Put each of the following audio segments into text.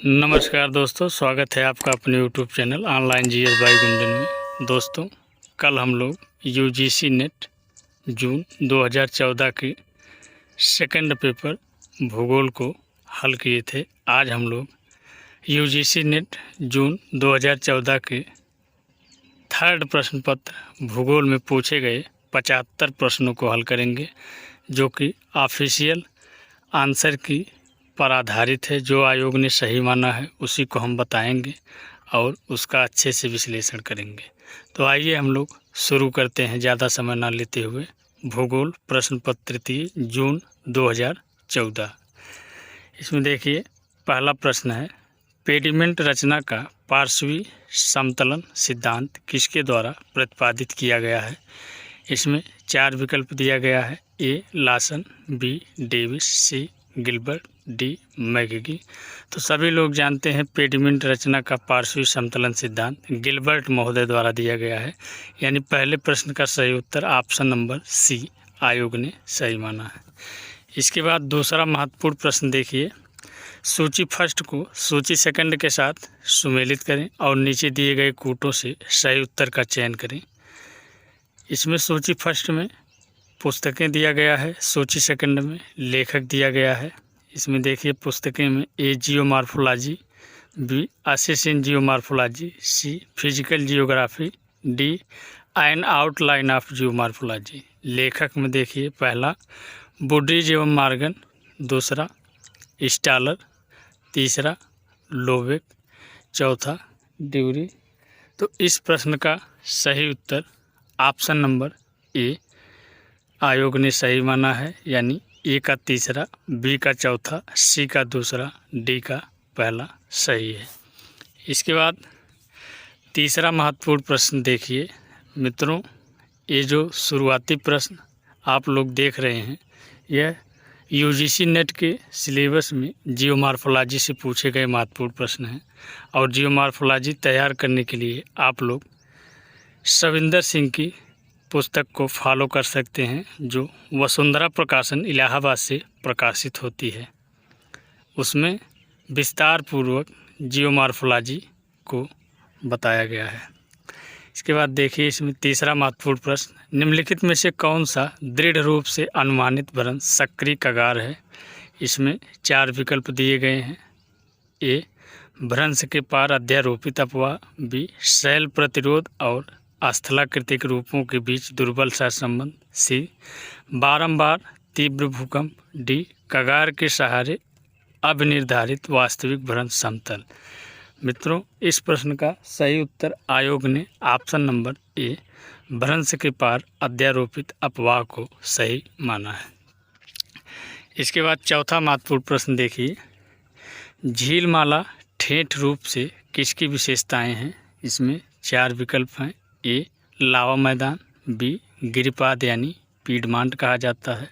नमस्कार दोस्तों, स्वागत है आपका अपने YouTube channel online GS by Gunjan में। दोस्तों, कल हम लोग यूजीसी नेट जून 2014 के सेकंड पेपर भूगोल को हल किए थे। आज हम लोग यूजीसी नेट जून 2014 के थर्ड प्रश्न पत्र भूगोल में पूछे गए 75 प्रश्नों को हल करेंगे, जो कि ऑफिशियल आंसर की पर आधारित है। जो आयोग ने सही माना है उसी को हम बताएंगे और उसका अच्छे से विश्लेषण करेंगे। तो आइए हम लोग शुरू करते हैं, ज़्यादा समय ना लेते हुए। भूगोल प्रश्न पत्र तृतीय जून 2014। इसमें देखिए, पहला प्रश्न है, पेडिमेंट रचना का पार्श्वी समतलन सिद्धांत किसके द्वारा प्रतिपादित किया गया है। इसमें 4 विकल्प दिया गया है। ए लासन, बी डेविस, सी गिलबर्ट, डी मैगगी। तो सभी लोग जानते हैं पेडिमेंट रचना का पार्श्वी समतलन सिद्धांत गिलबर्ट महोदय द्वारा दिया गया है। यानी पहले प्रश्न का सही उत्तर ऑप्शन नंबर सी आयोग ने सही माना है। इसके बाद दूसरा महत्वपूर्ण प्रश्न देखिए, सूची फर्स्ट को सूची सेकंड के साथ सुमेलित करें और नीचे दिए गए कूटों से सही उत्तर का चयन करें। इसमें सूची फर्स्ट में पुस्तकें दिया गया है, सूची सेकंड में लेखक दिया गया है। इसमें देखिए, पुस्तकें में ए जियोमॉर्फोलॉजी, बी असेसिन geomorphology, C physical geography, D an outline of geomorphology. लेखक में देखिए, पहला बुड्रीज एवं मार्गन, दूसरा स्टालर, तीसरा लोबेक, चौथा ड्यूरी। तो इस प्रश्न का सही उत्तर ऑप्शन नंबर ए आयोग ने सही माना है। यानी ए का तीसरा, बी का चौथा, सी का दूसरा, डी का पहला सही है। इसके बाद तीसरा महत्वपूर्ण प्रश्न देखिए मित्रों, ये जो शुरुआती प्रश्न आप लोग देख रहे हैं, यह यूजीसी नेट के सिलेबस में जियोमॉर्फोलॉजी से पूछे गए महत्वपूर्ण प्रश्न हैं। और जियोमॉर्फोलॉजी तैयार करने के लिए आप लोग सविंदर सिंह की पुस्तक को फॉलो कर सकते हैं, जो वसुंधरा प्रकाशन इलाहाबाद से प्रकाशित होती है। उसमें विस्तार पूर्वक जियोमॉर्फोलॉजी को बताया गया है। इसके बाद देखिए, इसमें तीसरा महत्वपूर्ण प्रश्न, निम्नलिखित में से कौन सा दृढ़ रूप से अनुमानित भ्रंश सक्रिय कगार है। इसमें 4 विकल्प दिए गए हैं। ए भ्रंश के पार अध्यारोपित अपवाह, बी शैल प्रतिरोध और स्थलाकृतिक रूपों के बीच दुर्बल सहसंबंध, सी बारंबार तीव्र भूकंप, डी कगार के सहारे अनिर्धारित वास्तविक भ्रंश समतल। मित्रों, इस प्रश्न का सही उत्तर आयोग ने ऑप्शन नंबर ए भ्रंश के पार अध्यारोपित अपवाह को सही माना है। इसके बाद चौथा महत्वपूर्ण प्रश्न देखिए, झीलमाला ठेठ रूप से किसकी विशेषताएं हैं। इसमें 4 विकल्प हैं। ए लावा मैदान, बी गिरिपाद यानी पीडमांट कहा जाता है,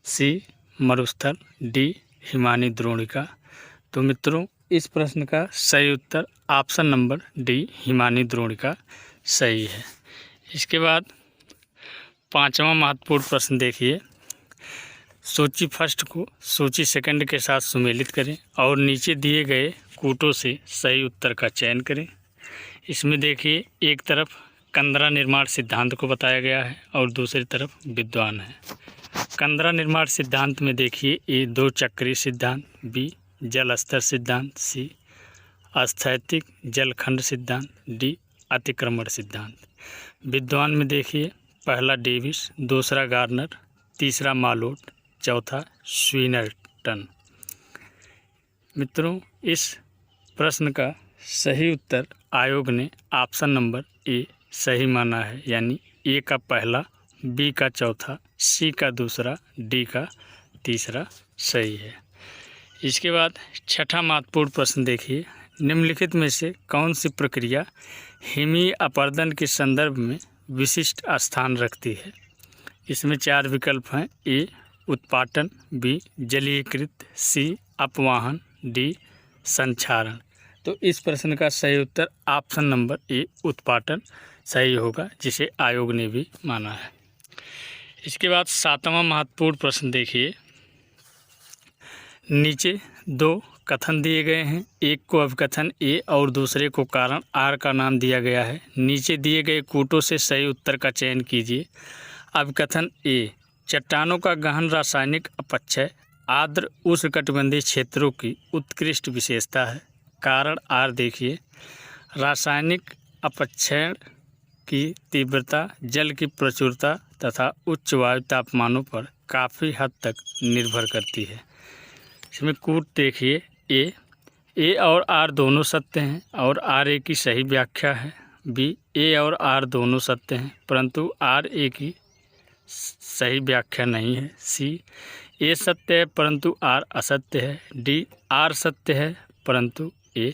सी मरुस्थल, डी हिमानी द्रोणिका। तो मित्रों, इस प्रश्न का सही उत्तर ऑप्शन नंबर डी हिमानी द्रोणिका सही है। इसके बाद पांचवा महत्वपूर्ण प्रश्न देखिए, सूची फर्स्ट को सूची सेकंड के साथ सुमेलित करें और नीचे दिए गए कूटों से सही उत्तर का चयन करें। इसमें देखिए, एक तरफ कंदरा निर्माण सिद्धांत को बताया गया है और दूसरी तरफ विद्वान है। कंदरा निर्माण सिद्धांत में देखिए, ए 2 चक्रीय सिद्धांत, बी जल स्तर सिद्धांत, सी स्थैतिक जलखंड सिद्धांत, डी अतिक्रमण सिद्धांत। विद्वान में देखिए, पहला डेविस, दूसरा गार्नर, तीसरा मालोट, चौथा स्वीनर्टन। मित्रों, इस प्रश्न का सही उत्तर आयोग ने ऑप्शन नंबर ए सही माना है। यानी ए का पहला, बी का चौथा, सी का दूसरा, डी का तीसरा सही है। इसके बाद छठा महत्वपूर्ण प्रश्न देखिए, निम्नलिखित में से कौन सी प्रक्रिया हिमीय अपरदन के संदर्भ में विशिष्ट स्थान रखती है। इसमें 4 विकल्प हैं। ए उत्पाटन, बी जलीयकृत, सी अपवाहन, डी संक्षारण। तो इस प्रश्न का सही उत्तर ऑप्शन नंबर ए उत्पाटन सही होगा, जिसे आयोग ने भी माना है। इसके बाद 7वां महत्वपूर्ण प्रश्न देखिए, नीचे 2 कथन दिए गए हैं। एक को अभिकथन ए और दूसरे को कारण आर का नाम दिया गया है। नीचे दिए गए कूटों से सही उत्तर का चयन कीजिए। अभिकथन ए, चट्टानों का गहन रासायनिक अपक्षय आर्द्र उष्णकटिबंधीय क्षेत्रों की उत्कृष्ट विशेषता है। कारण आर देखिए, रासायनिक अपक्षय की तीव्रता जल की प्रचुरता तथा उच्च वायु तापमानों पर काफ़ी हद तक निर्भर करती है। इसमें कूट देखिए, ए और आर दोनों सत्य हैं और आर ए की सही व्याख्या है। बी, ए और आर दोनों सत्य हैं परंतु आर ए की सही व्याख्या नहीं है। सी, ए सत्य है परंतु आर असत्य है। डी, आर सत्य है परंतु ए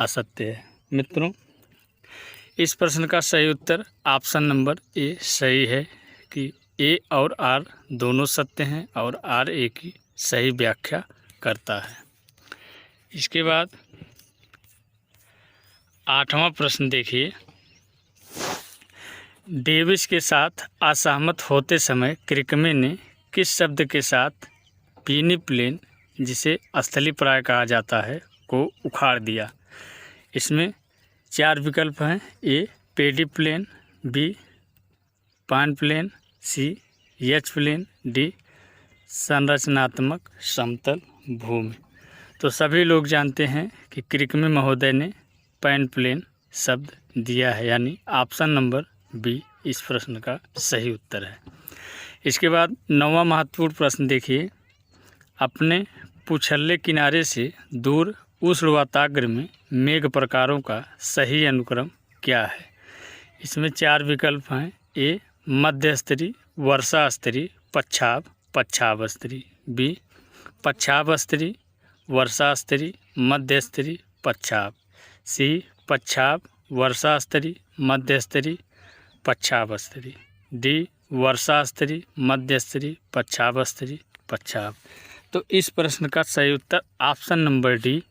असत्य है। मित्रों, इस प्रश्न का सही उत्तर ऑप्शन नंबर ए सही है कि ए और आर दोनों सत्य हैं और आर ए की सही व्याख्या करता है। इसके बाद 8वां प्रश्न देखिए, डेविस के साथ असहमत होते समय क्रिकमे ने किस शब्द के साथ पीनीप्लेन, जिसे स्थलीप्राय कहा जाता है, को उखाड़ दिया? इसमें 4 विकल्प हैं। ए, पेडीप्लेन, बी, पाइनप्लेन, सी, एच प्लेन, डी, संरचनात्मक समतल भूमि। तो सभी लोग जानते हैं कि क्रिकमे महोदय ने पाइनप्लेन शब्द दिया है, यानी ऑप्शन नंबर बी इस प्रश्न का सही उत्तर है। इसके बाद 9वां महत्वपूर्ण प्रश्न देखिए, अपने पुछल्ले किनारे से दूर उष्णवाताग्र में मेघ प्रकारों का सही अनुक्रम क्या है? इसमें 4 विकल्प हैं। ए, मध्यस्तरी, वर्षा स्तरी, पच्छाव, पच्छाव स्तरी। बी, पच्छाव स्तरी, वर्षा स्तरी, मध्य स्तरी, पच्छाव। सी, पच्छाव, वर्षा स्तरी, मध्य स्तरी, पच्छाव स्तरी। डी, वर्षा स्तरी, मध्य स्तरी, पच्छाव स्तरी, पच्छाव। तो इस प्रश्न का सही उत्तर ऑप्शन नंबर डी,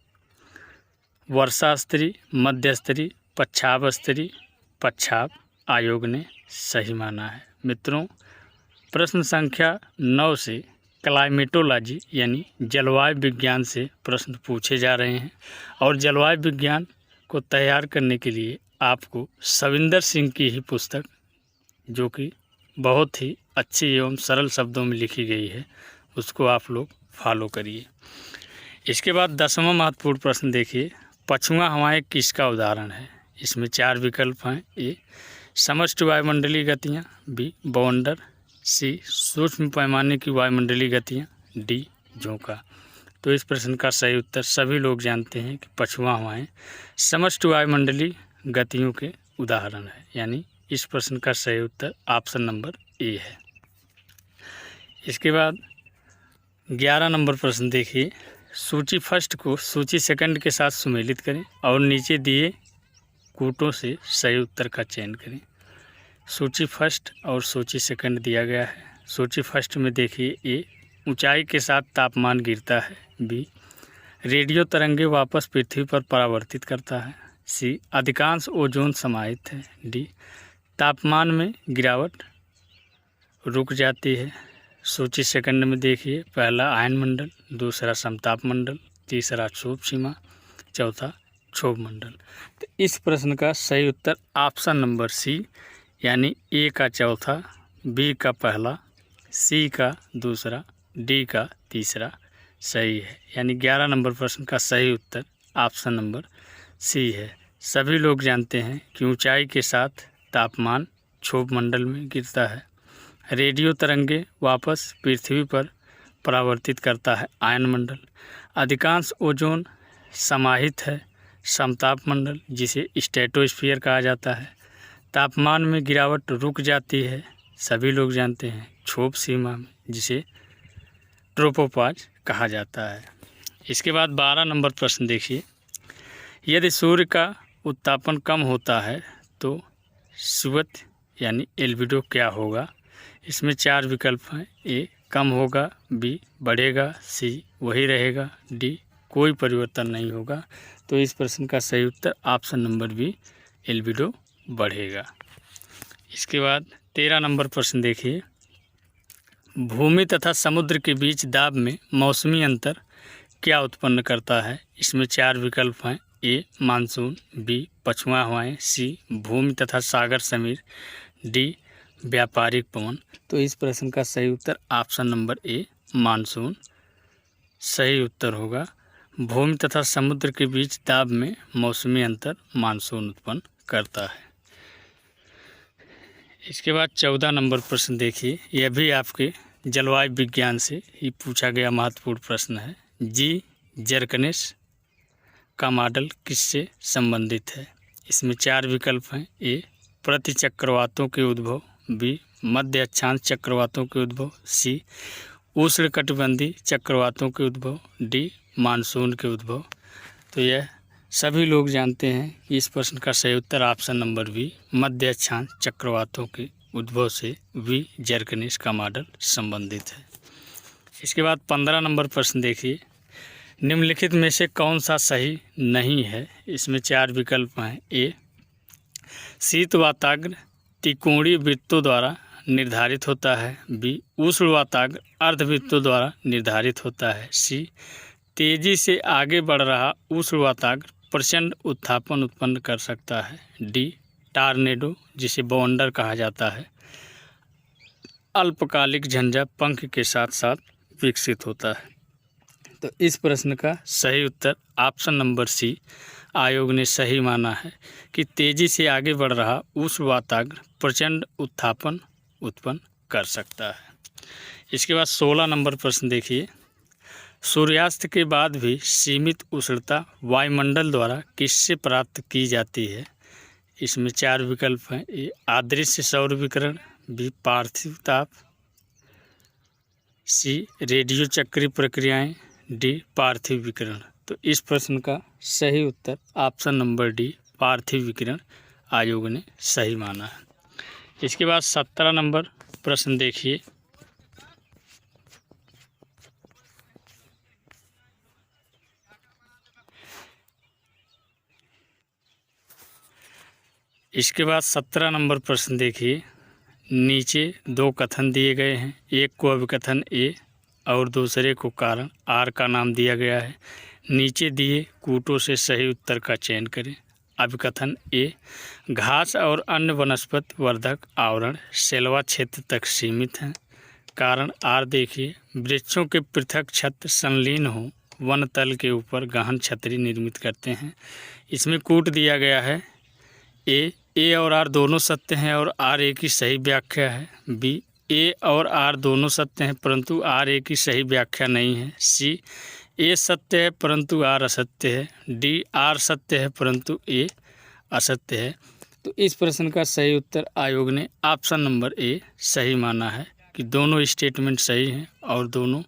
वर्षा स्तरी, मध्य स्तरी, पच्छाव स्तरी, पच्छाव आयोग ने सही माना है। मित्रों, प्रश्न संख्या 9 से क्लाइमेटोलॉजी यानी जलवायु विज्ञान से प्रश्न पूछे जा रहे हैं और जलवायु विज्ञान को तैयार करने के लिए आपको सविंदर सिंह की ही पुस्तक, जो कि बहुत ही अच्छी एवं सरल शब्दों में लिखी गई है, उसको आप लोग फॉलो करिए। इसके बाद 10वां महत्वपूर्ण प्रश्न देखिए, पछुआ हवाएं किसका उदाहरण है? इसमें 4 विकल्प हैं। ए, समष्टि वायुमंडलीय गतियाँ, बी, बवंडर, सी, सूक्ष्म पैमाने की वायुमंडलीय गतियाँ, डी, झोंका। तो इस प्रश्न का सही उत्तर सभी लोग जानते हैं कि पछुआ हवाएं समष्टि वायुमंडलीय गतियों के उदाहरण है, यानी इस प्रश्न का सही उत्तर ऑप्शन नंबर ए है। इसके बाद 11 नंबर प्रश्न देखिए, सूची फर्स्ट को सूची सेकंड के साथ सुमेलित करें और नीचे दिए कूटों से सही उत्तर का चयन करें। सूची फर्स्ट और सूची सेकंड दिया गया है। सूची फर्स्ट में देखिए, ए, ऊंचाई के साथ तापमान गिरता है। बी, रेडियो तरंगे वापस पृथ्वी पर परावर्तित करता है। सी, अधिकांश ओजोन समाहित है। डी, तापमान में गिरावट रुक जाती है। सूची सेकंड में देखिए, पहला आयन मंडल, दूसरा समताप मंडल, तीसरा क्षोभ सीमा, चौथा क्षोभ मंडल। तो इस प्रश्न का सही उत्तर ऑप्शन नंबर सी, यानी ए का चौथा, बी का पहला, सी का दूसरा, डी का तीसरा सही है। यानी 11 नंबर प्रश्न का सही उत्तर ऑप्शन नंबर सी है। सभी लोग जानते हैं कि ऊंचाई के साथ तापमान क्षोभ मंडल में गिरता है। रेडियो तरंगे वापस पृथ्वी पर परावर्तित करता है आयन मंडल। अधिकांश ओजोन समाहित है समताप मंडल, जिसे स्ट्रेटोस्फीयर कहा जाता है। तापमान में गिरावट रुक जाती है, सभी लोग जानते हैं, क्षोभ सीमा में, जिसे ट्रोपोपॉज कहा जाता है। इसके बाद 12 नंबर प्रश्न देखिए, यदि सूर्य का उत्तापन कम होता है तो स्वीवत यानी एल्बिडो क्या होगा? इसमें 4 विकल्प हैं। ए, कम होगा, बी, बढ़ेगा, सी, वही रहेगा, डी, कोई परिवर्तन नहीं होगा। तो इस प्रश्न का सही उत्तर ऑप्शन नंबर बी, एल्बिडो बढ़ेगा। इसके बाद 13 नंबर प्रश्न देखिए, भूमि तथा समुद्र के बीच दाब में मौसमी अंतर क्या उत्पन्न करता है? इसमें 4 विकल्प हैं। ए मानसून, बी पछुआ हवाएं, सी भूमि तथा सागर समीर, डी व्यापारिक पवन। तो इस प्रश्न का सही उत्तर ऑप्शन नंबर ए मानसून सही उत्तर होगा। भूमि तथा समुद्र के बीच दाब में मौसमी अंतर मानसून उत्पन्न करता है। इसके बाद 14 नंबर प्रश्न देखिए, यह भी आपके जलवायु विज्ञान से ही पूछा गया महत्वपूर्ण प्रश्न है। जी जर्कनेस का मॉडल किससे संबंधित है? इसमें 4 विकल्प हैं। ए प्रति चक्रवातों के उद्भव, बी मध्य अक्षांश चक्रवातों के उद्भव, सी उष्णकटिबंधीय चक्रवातों के उद्भव, डी मानसून के उद्भव। तो यह सभी लोग जानते हैं कि इस प्रश्न का सही उत्तर ऑप्शन नंबर बी मध्य अक्षांश चक्रवातों के उद्भव से वी जर्कनेस का मॉडल संबंधित है। इसके बाद 15 नंबर प्रश्न देखिए, निम्नलिखित में से कौन सा सही नहीं है? इसमें 4 विकल्प हैं। ए शीत वाताग्र त्रिकोणीय वृत्तों द्वारा निर्धारित होता है, बी उष्ण वाताग्र अर्धवृत्तों द्वारा निर्धारित होता है, सी तेजी से आगे बढ़ रहा उष्ण वाताग्र प्रचंड उत्थापन उत्पन्न कर सकता है, डी टार्नेडो जिसे बवंडर कहा जाता है अल्पकालिक झंझा पंख के साथ साथ विकसित होता है। तो इस प्रश्न का सही उत्तर ऑप्शन नंबर सी आयोग ने सही माना है कि तेजी से आगे बढ़ रहा उष्ण वाताग्र प्रचंड उत्थापन उत्पन्न कर सकता है। इसके बाद 16 नंबर प्रश्न देखिए, सूर्यास्त के बाद भी सीमित उष्णता वायुमंडल द्वारा किससे प्राप्त की जाती है? इसमें 4 विकल्प हैं। ए अदृश्य सौर विकिरण, बी पार्थिव ताप, सी रेडियो चक्रीय प्रक्रियाएं, डी पार्थिव विकिरण। तो इस प्रश्न का सही उत्तर ऑप्शन नंबर डी पार्थिव विकिरण आयोग ने सही माना है। इसके बाद 17 नंबर प्रश्न देखिए, इसके बाद 17 नंबर प्रश्न देखिए, नीचे 2 कथन दिए गए हैं। एक को अभिकथन ए और दूसरे को कारण आर का नाम दिया गया है। नीचे दिए कूटों से सही उत्तर का चयन करें। अभिकथन ए घास और अन्य वनस्पति वर्धक आवरण सेलवा क्षेत्र तक सीमित हैं। कारण आर देखिए वृक्षों के पृथक छत्र संलीन हो वन तल के ऊपर गहन छतरी निर्मित करते हैं। इसमें कूट दिया गया है। ए और आर दोनों सत्य हैं और आर ए की सही व्याख्या है। बी ए और आर दोनों सत्य हैं परंतु आर ए की सही व्याख्या नहीं है। सी ए सत्य है परंतु आर असत्य है। डी आर सत्य है परंतु ए असत्य है। तो इस प्रश्न का सही उत्तर आयोग ने ऑप्शन नंबर ए सही माना है कि दोनों स्टेटमेंट सही हैं और दोनों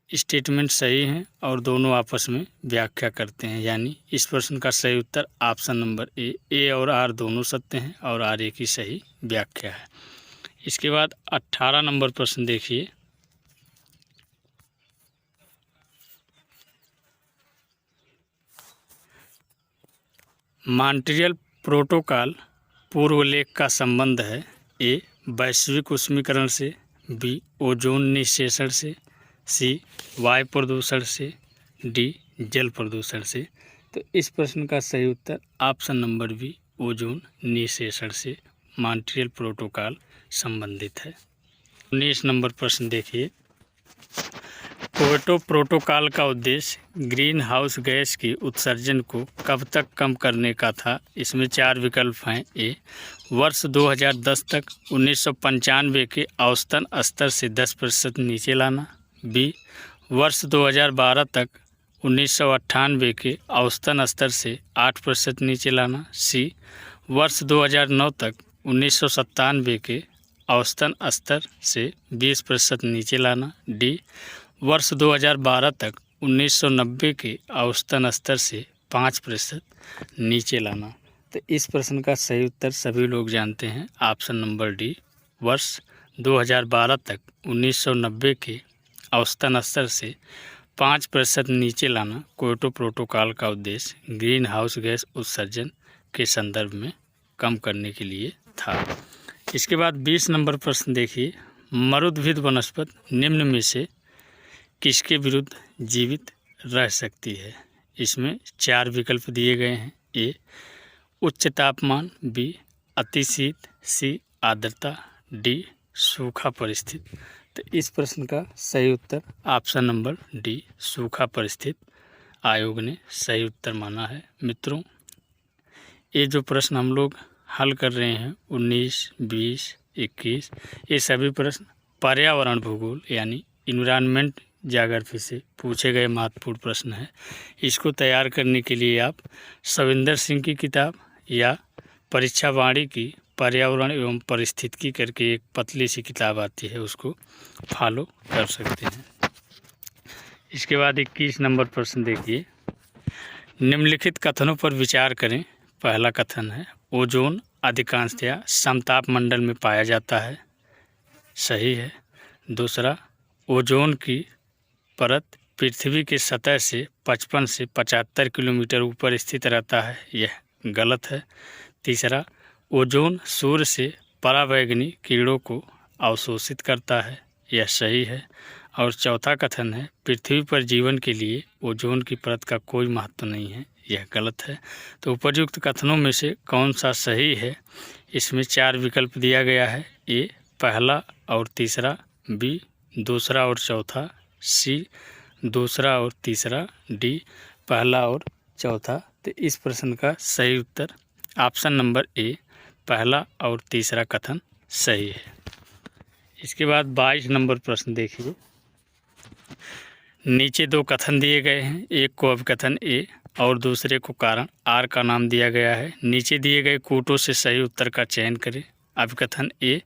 स्टेटमेंट सही हैं और दोनों आपस में व्याख्या करते हैं। यानी इस प्रश्न का सही उत्तर ऑप्शन नंबर ए और आर दोनों सत्य हैं और आर ए की सही व्याख्या है। इसके बाद 18 नंबर प्रश्न देखिए, मॉन्ट्रियल प्रोटोकॉल पूर्वलेख का संबंध है। ए वैश्विक उष्मीकरण से, बी ओजोन निःशेषण से, सी वायु प्रदूषण से, डी जल प्रदूषण से। तो इस प्रश्न का सही उत्तर ऑप्शन नंबर बी ओजोन निःशेषण से मॉन्ट्रियल प्रोटोकॉल संबंधित है। 19 नंबर प्रश्न देखिए, क्योटो प्रोटोकॉल का उद्देश्य ग्रीन हाउस गैस की उत्सर्जन को कब तक कम करने का था? इसमें 4 विकल्प हैं। ए वर्ष 2010 तक 1995 के औसतन स्तर से 10% नीचे लाना, बी वर्ष 2012 तक 1998 के औसतन स्तर से 8% नीचे लाना, सी वर्ष 2009 तक 1997 के औसतन स्तर से 20% नीचे लाना, डी वर्ष 2012 तक 1990 के औसतन स्तर से 5% नीचे लाना। तो इस प्रश्न का सही उत्तर सभी लोग जानते हैं ऑप्शन नंबर डी वर्ष 2012 तक 1990 के औसतन स्तर से 5% नीचे लाना क्योटो प्रोटोकॉल का उद्देश्य ग्रीन हाउस गैस उत्सर्जन के संदर्भ में कम करने के लिए था। इसके बाद 20 नंबर प्रश्न देखिए, मरुद्भिद वनस्पति निम्न में से किसके विरुद्ध जीवित रह सकती है? इसमें 4 विकल्प दिए गए हैं। ए उच्च तापमान, बी अतिशीत, सी आर्द्रता, डी सूखा परिस्थिति। तो इस प्रश्न का सही उत्तर ऑप्शन नंबर डी सूखा परिस्थिति आयोग ने सही उत्तर माना है। मित्रों, ये जो प्रश्न हम लोग हल कर रहे हैं 19, 20, 21, ये सभी प्रश्न पर्यावरण भूगोल यानी इन्वायरमेंट ज्योग्राफी से पूछे गए महत्वपूर्ण प्रश्न हैं। इसको तैयार करने के लिए आप सविंदर सिंह की किताब या परीक्षा वाणी की पर्यावरण एवं पारिस्थितिकी करके एक पतली सी किताब आती है, उसको फॉलो कर सकते हैं। इसके बाद 21 नंबर प्रश्न देखिए, निम्नलिखित कथनों पर विचार करें। पहला कथन है ओजोन अधिकांशतया समताप मंडल में पाया जाता है, सही है। दूसरा, ओजोन की परत पृथ्वी की सतह से 55 से 75 किलोमीटर ऊपर स्थित रहता है, यह गलत है। तीसरा, ओजोन सूर्य से पराबैंगनी किरणों को अवशोषित करता है, यह सही है। और चौथा कथन है पृथ्वी पर जीवन के लिए ओजोन की परत का कोई महत्व नहीं है, यह गलत है। तो उपयुक्त कथनों में से कौन सा सही है? इसमें 4 विकल्प दिया गया है। ए पहला और तीसरा, बी दूसरा और चौथा, सी दूसरा और तीसरा, डी पहला और चौथा। तो इस प्रश्न का सही उत्तर ऑप्शन नंबर ए पहला और तीसरा कथन सही है। इसके बाद 22 नंबर प्रश्न देखिए, नीचे 2 कथन दिए गए हैं, एक को अभिकथन ए और दूसरे को कारण आर का नाम दिया गया है। नीचे दिए गए कूटों से सही उत्तर का चयन करें। अभिकथन ए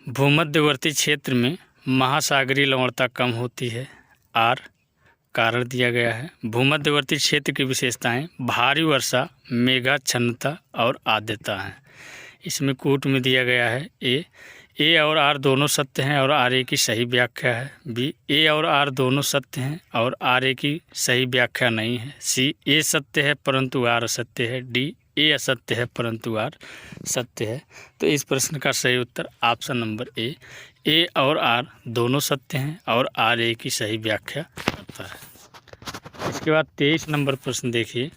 भूमध्यवर्ती क्षेत्र में महासागरीय लवणता कम होती है, आर कारण दिया गया है। भूमध्यवर्ती क्षेत्र की विशेषताएं भारी वर्षा, मेघाच्छन्नता और आर्द्रता हैं। इसमें कूट में दिया गया है ए और आर दोनों सत्य हैं और आर ए की सही व्याख्या है। बी ए और आर दोनों सत्य हैं और आर ए की सही व्याख्या नहीं है। सी ए सत्य है परंतु आर असत्य है। डी ए असत्य है परंतु आर सत्य है। तो इस प्रश्न का सही उत्तर ऑप्शन नंबर ए और आर दोनों सत्य हैं और आर ए की सही व्याख्या करता है। इसके बाद 23 नंबर प्रश्न देखिए,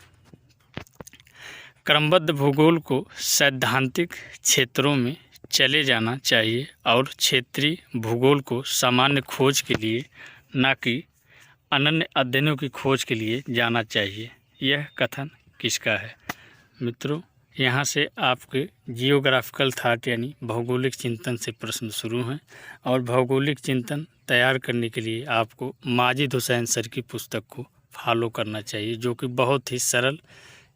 क्रमबद्ध भूगोल को सैद्धांतिक क्षेत्रों में चले जाना चाहिए और क्षेत्रीय भूगोल को सामान्य खोज के लिए न कि अनन्य अध्ययनों की खोज के लिए जाना चाहिए। यह कथन किसका है? मित्रों, यहाँ से आपके जियोग्राफिकल थॉट यानी भौगोलिक चिंतन से प्रश्न शुरू हैं और भौगोलिक चिंतन तैयार करने के लिए आपको माजिद हुसैन सर की पुस्तक को फॉलो करना चाहिए, जो कि बहुत ही सरल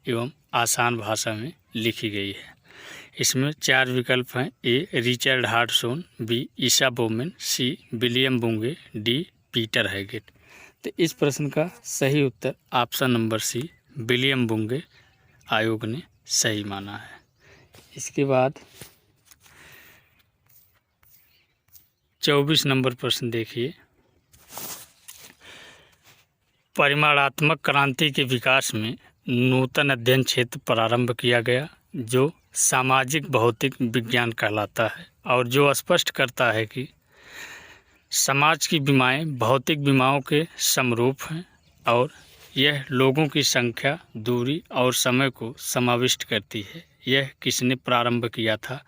एवं आसान भाषा में लिखी गई है। इसमें 4 विकल्प हैं, A Richard Hartshorne, B Isaiah Bowman, C William Bunge, D Peter Haggett. तो इस प्रश्न का सही उत्तर option number C William Bunge आयोग ने सही माना है। इसके बाद 24 नंबर प्रश्न देखिए, परिमाणात्मक क्रांति के विकास में नूतन अध्ययन क्षेत्र प्रारंभ किया गया जो सामाजिक भौतिक विज्ञान कहलाता है और जो स्पष्ट करता है कि समाज की बीमाएं भौतिक बीमाओं के समरूप हैं और यह लोगों की संख्या, दूरी और समय को समाविष्ट करती है। यह किसने प्रारंभ किया था?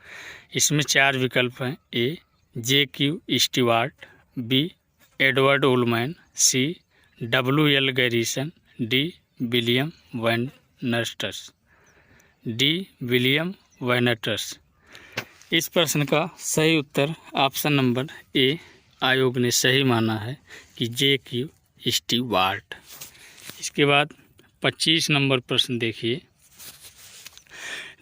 इसमें 4 विकल्प हैं, A J Q. Stewart, B Edward Ullman, C W L. Garrison, D William Vansters, D William Vansters. इस प्रश्न का सही उत्तर ऑप्शन नंबर ए आयोग ने सही माना है कि जे.क्यू. स्टीवार्ट। इसके बाद 25 नंबर प्रश्न देखिए,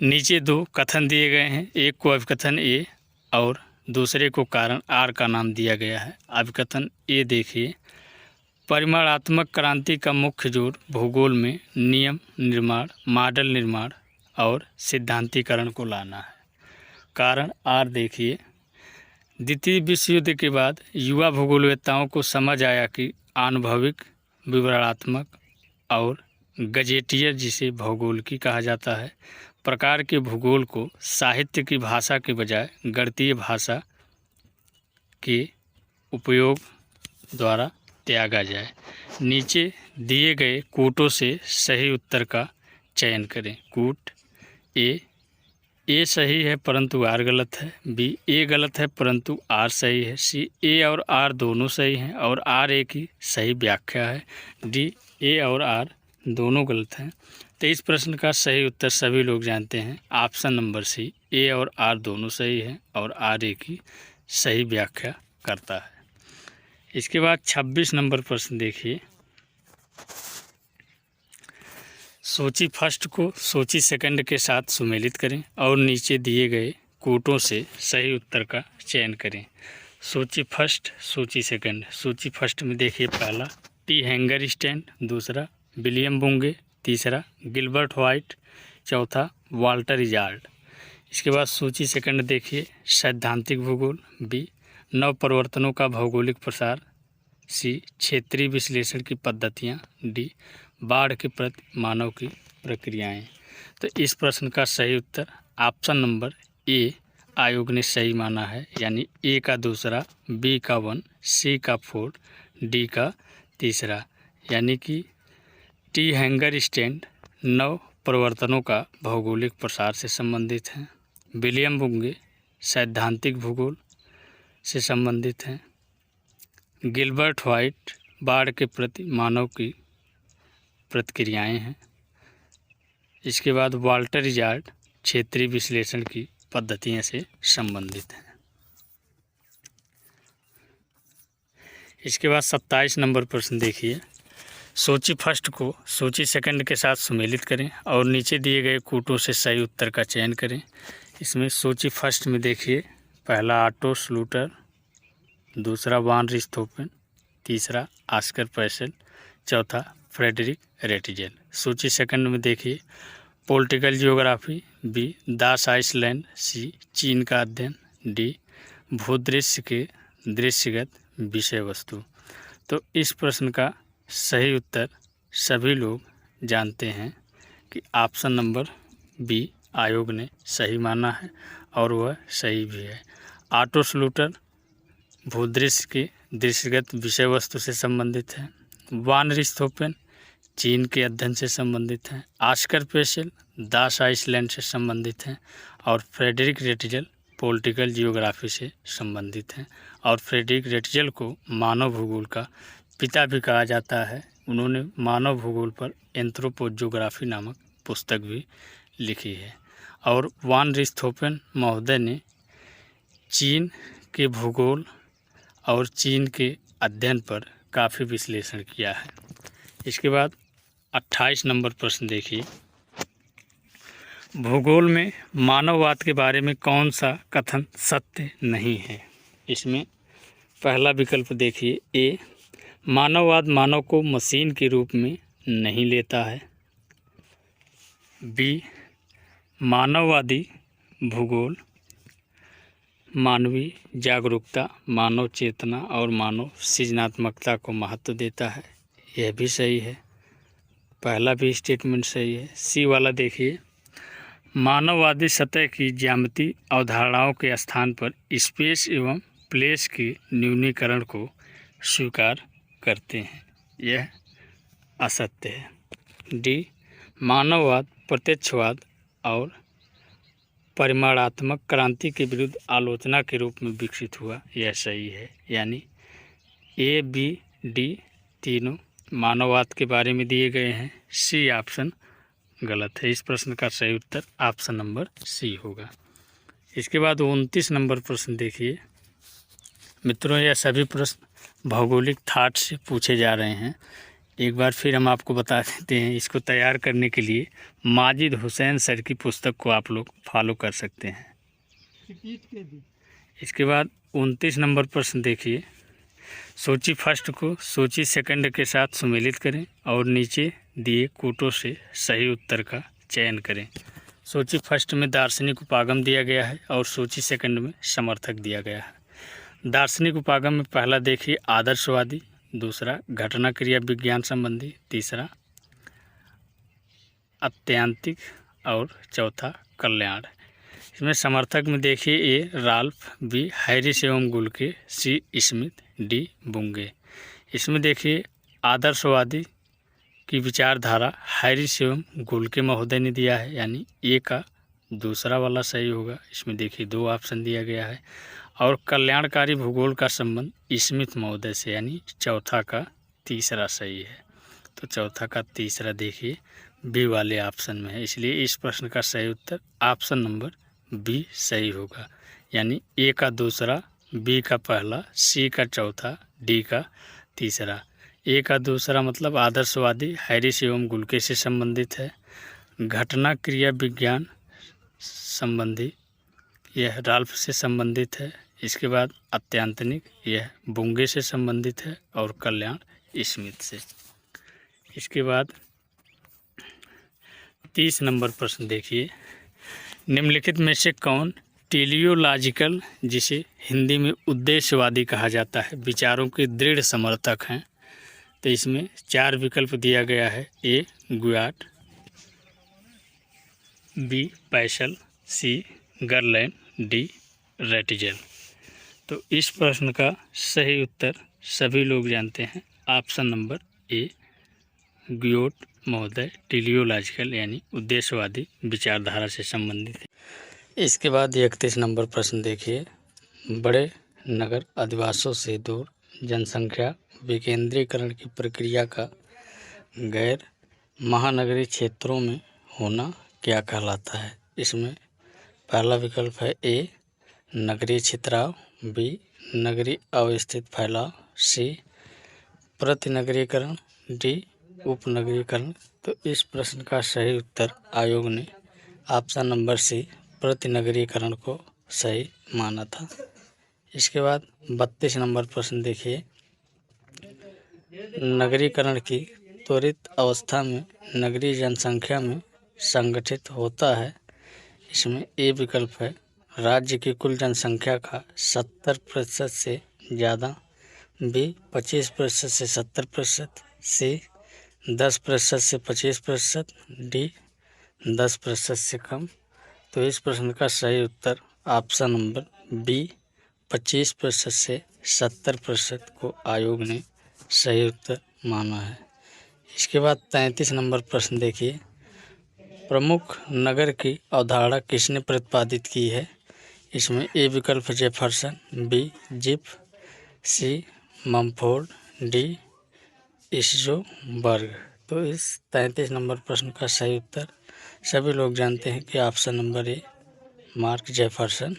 नीचे 2 कथन दिए गए हैं, एक को अभिकथन ए और दूसरे को कारण आर का नाम दिया गया है। अभिकथन ए देखिए, परिमाणात्मक क्रांति का मुख्य जोर भूगोल में नियम निर्माण, मॉडल निर्माण और सिद्धांतीकरण को लाना है। कारण आर देखिए, द्वितीय विश्व युद्ध के बाद युवा भूगोलवेत्ताओं को समझ आया कि आनुभविक, विवरणात्मक और गजेटियर, जिसे भौगोलिकी कहा जाता है, प्रकार के भूगोल को साहित्य की भाषा के बजाय गणितीय भाषा के उपयोग द्वारा त्यागा जाए। नीचे दिए गए कूटों से सही उत्तर का चयन करें। कूट ए सही है परंतु आर गलत है। बी ए गलत है परंतु आर सही है। सी ए और आर दोनों सही हैं और आर ए की सही व्याख्या है। डी ए और आर दोनों गलत हैं। तो इस प्रश्न का सही उत्तर सभी लोग जानते हैं, ऑप्शन नंबर सी, ए और आर दोनों सही हैं और आर ए की सही व्याख्या करता है। इसके बाद 26 नंबर प्रश्न देखिए। सूची फर्स्ट को सूची सेकंड के साथ सुमेलित करें और नीचे दिए गए कूटों से सही उत्तर का चयन करें। सूची फर्स्ट, सूची सेकंड। सूची फर्स्ट में देखिए पहला टी हैंगर स्टैंड, दूसरा विलियम बुंगे, तीसरा गिलबर्ट व्हाइट, चौथा वाल्टर इजार्ड। इसके बाद सूची सेकंड देखिए सैद्धांतिक भूगोल, बी नव परिवर्तनों का भौगोलिक प्रसार, सी क्षेत्रीय विश्लेषण की पद्धतियाँ, डी बाढ़ के प्रति मानव की प्रक्रियाएं। तो इस प्रश्न का सही उत्तर ऑप्शन नंबर ए आयोग ने सही माना है, यानी ए का दूसरा, बी का 1, सी का 4, डी का तीसरा, यानी कि टी हैंगर स्टैंड नव परिवर्तनों का भौगोलिक प्रसार से संबंधित हैं। विलियम बुंगे सैद्धांतिक भूगोल से संबंधित हैं। गिलबर्ट व्हाइट बाढ़ के प्रति मानव की प्रतिक्रियाएं हैं। इसके बाद वाल्टर इजार्ड क्षेत्रीय विश्लेषण की पद्धतियों से संबंधित हैं। इसके बाद 27 नंबर प्रश्न देखिए। सूची फर्स्ट को सूची सेकंड के साथ सुमेलित करें और नीचे दिए गए कूटों से सही उत्तर का चयन करें। इसमें सूची फर्स्ट में देखिए पहला ऑटो स्लूटर, दूसरा वान रिस्थोफेन, तीसरा ऑस्कर पैसेल, चौथा फ्रेडरिक रेटिजेल। सूची सेकंड में देखिए पॉलिटिकल जियोग्राफी, बी दास आइसलैंड, सी चीन का अध्ययन, डी भूदृश्य के दृश्यगत विषय वस्तु। तो इस प्रश्न का सही उत्तर सभी लोग जानते हैं कि ऑप्शन नंबर बी आयोग ने सही माना है और वह सही भी है। ऑटो स्लूटर भूदृश्य के दृश्यगत विषय वस्तु से संबंधित है। वान रिस्थोफेन चीन के अध्ययन से संबंधित हैं। ऑस्कर पैसेल दास आइसलैंड से संबंधित हैं और फ्रेडरिक रेटिजेल पॉलिटिकल जियोग्राफी से संबंधित हैं। और फ्रेडरिक रेटिजेल को मानव भूगोल का पिता भी कहा जाता है। उन्होंने मानव भूगोल पर एंथ्रोपोजियोग्राफी नामक पुस्तक भी लिखी है। और वान रिस्थोफेन महोदय ने चीन के भूगोल और चीन के अध्ययन पर काफ़ी विश्लेषण किया है। इसके बाद 28 नंबर प्रश्न देखिए। भूगोल में मानववाद के बारे में कौन सा कथन सत्य नहीं है? इसमें पहला विकल्प देखिए ए मानववाद मानव को मशीन के रूप में नहीं लेता है, बी मानववादी भूगोल मानवीय जागरूकता, मानव चेतना और मानव सृजनात्मकता को महत्व देता है, यह भी सही है, पहला भी स्टेटमेंट सही है। सी वाला देखिए मानववादी सतह की ज्यामिति अवधारणाओं के स्थान पर स्पेस एवं प्लेस के न्यूनीकरण को स्वीकार करते हैं, यह असत्य है। डी मानववाद प्रत्यक्षवाद और परिमाणात्मक क्रांति के विरुद्ध आलोचना के रूप में विकसित हुआ, यह सही है। यानी ए बी डी तीनों मानववाद के बारे में दिए गए हैं, सी ऑप्शन गलत है। इस प्रश्न का सही उत्तर ऑप्शन नंबर सी होगा। इसके बाद 29 नंबर प्रश्न देखिए। मित्रों यह सभी प्रश्न भौगोलिक थाट से पूछे जा रहे हैं। एक बार फिर हम आपको बता देते हैं, इसको तैयार करने के लिए माजिद हुसैन सर की पुस्तक को आप लोग फॉलो कर सकते हैं। इसके बाद 29 नंबर प्रश्न देखिए। सूची फर्स्ट को सूची सेकंड के साथ सुमेलित करें और नीचे दिए कूटों से सही उत्तर का चयन करें। सूची फर्स्ट में दार्शनिक उपागम दिया गया है और सूची सेकंड में समर्थक दिया गया है। दार्शनिक उपागम में पहला देखिए आदर्शवादी, दूसरा घटना क्रिया विज्ञान संबंधी, तीसरा अत्यंतिक और चौथा कल्याण। इसमें समर्थक में देखिए ए राल्फ, बी हैरिस एवं गुल्के, सी स्मिथ, डी बुंगे। इसमें देखिए आदर्शवादी की विचारधारा हैरिस एवं गुल्के महोदय ने दिया है, यानी ए का दूसरा वाला सही होगा। इसमें देखिए 2 ऑप्शन दिया गया है। और कल्याणकारी भूगोल का संबंध स्मिथ महोदय से, यानी चौथा का तीसरा सही है। तो चौथा का तीसरा देखिए बी वाले ऑप्शन में है, इसलिए इस प्रश्न का सही उत्तर ऑप्शन नंबर बी सही होगा। यानी ए का दूसरा, बी का पहला, सी का चौथा, डी का तीसरा। ए का दूसरा मतलब आदर्शवादी हैरिस एवं गुल्के से संबंधित है। घटना क्रिया विज्ञान संबंधी यह राल्फ से संबंधित है। इसके बाद अत्यांतनिक यह बुंगे से संबंधित है और कल्याण स्मिथ से। इसके बाद 30 नंबर प्रश्न देखिए, निम्नलिखित में से कौन टेलियोलॉजिकल, जिसे हिंदी में उद्देश्यवादी कहा जाता है, विचारों के दृढ़ समर्थक हैं? तो इसमें 4 विकल्प दिया गया है। ए गुयाट, बी पैशल, सी गर्लैंड, डी रेटिजल। तो इस प्रश्न का सही उत्तर सभी लोग जानते हैं, ऑप्शन नंबर ए गुयोट महोदय टेलियोलॉजिकल यानी उद्देश्यवादी विचारधारा से संबंधित है। इसके बाद 31 नंबर प्रश्न देखिए, बड़े नगर अधिवासों से दूर जनसंख्या विकेंद्रीकरण की प्रक्रिया का गैर महानगरीय क्षेत्रों में होना क्या कहलाता है? इसमें पहला विकल्प है ए नगरीय छितराव, बी नगरीय अवस्थित फैलाव, सी प्रतिनगरीकरण, डी उपनगरीकरण। तो इस प्रश्न का सही उत्तर आयोग ने ऑप्शन नंबर सी प्रतिनगरीकरण को सही माना था। इसके बाद 32 नंबर प्रश्न देखिए, नगरीकरण की त्वरित अवस्था में नगरीय जनसंख्या में संगठित होता है। इसमें ए विकल्प है राज्य की कुल जनसंख्या का 70% से ज़्यादा, बी 25% से 70%, सी 10% से 25%, डी 10% से कम। तो इस प्रश्न का सही उत्तर ऑप्शन नंबर बी 25% से 70% को आयोग ने सही उत्तर माना है। इसके बाद 33 नंबर प्रश्न देखिए, प्रमुख नगर की अवधारणा किसने प्रतिपादित की है? इसमें ए विकल्प जेफरसन, बी जिप, सी मम्फोर्ड, डी इस्जोबर्ग। तो इस 33 नंबर प्रश्न का सही उत्तर सभी लोग जानते हैं कि ऑप्शन नंबर ए मार्क जेफरसन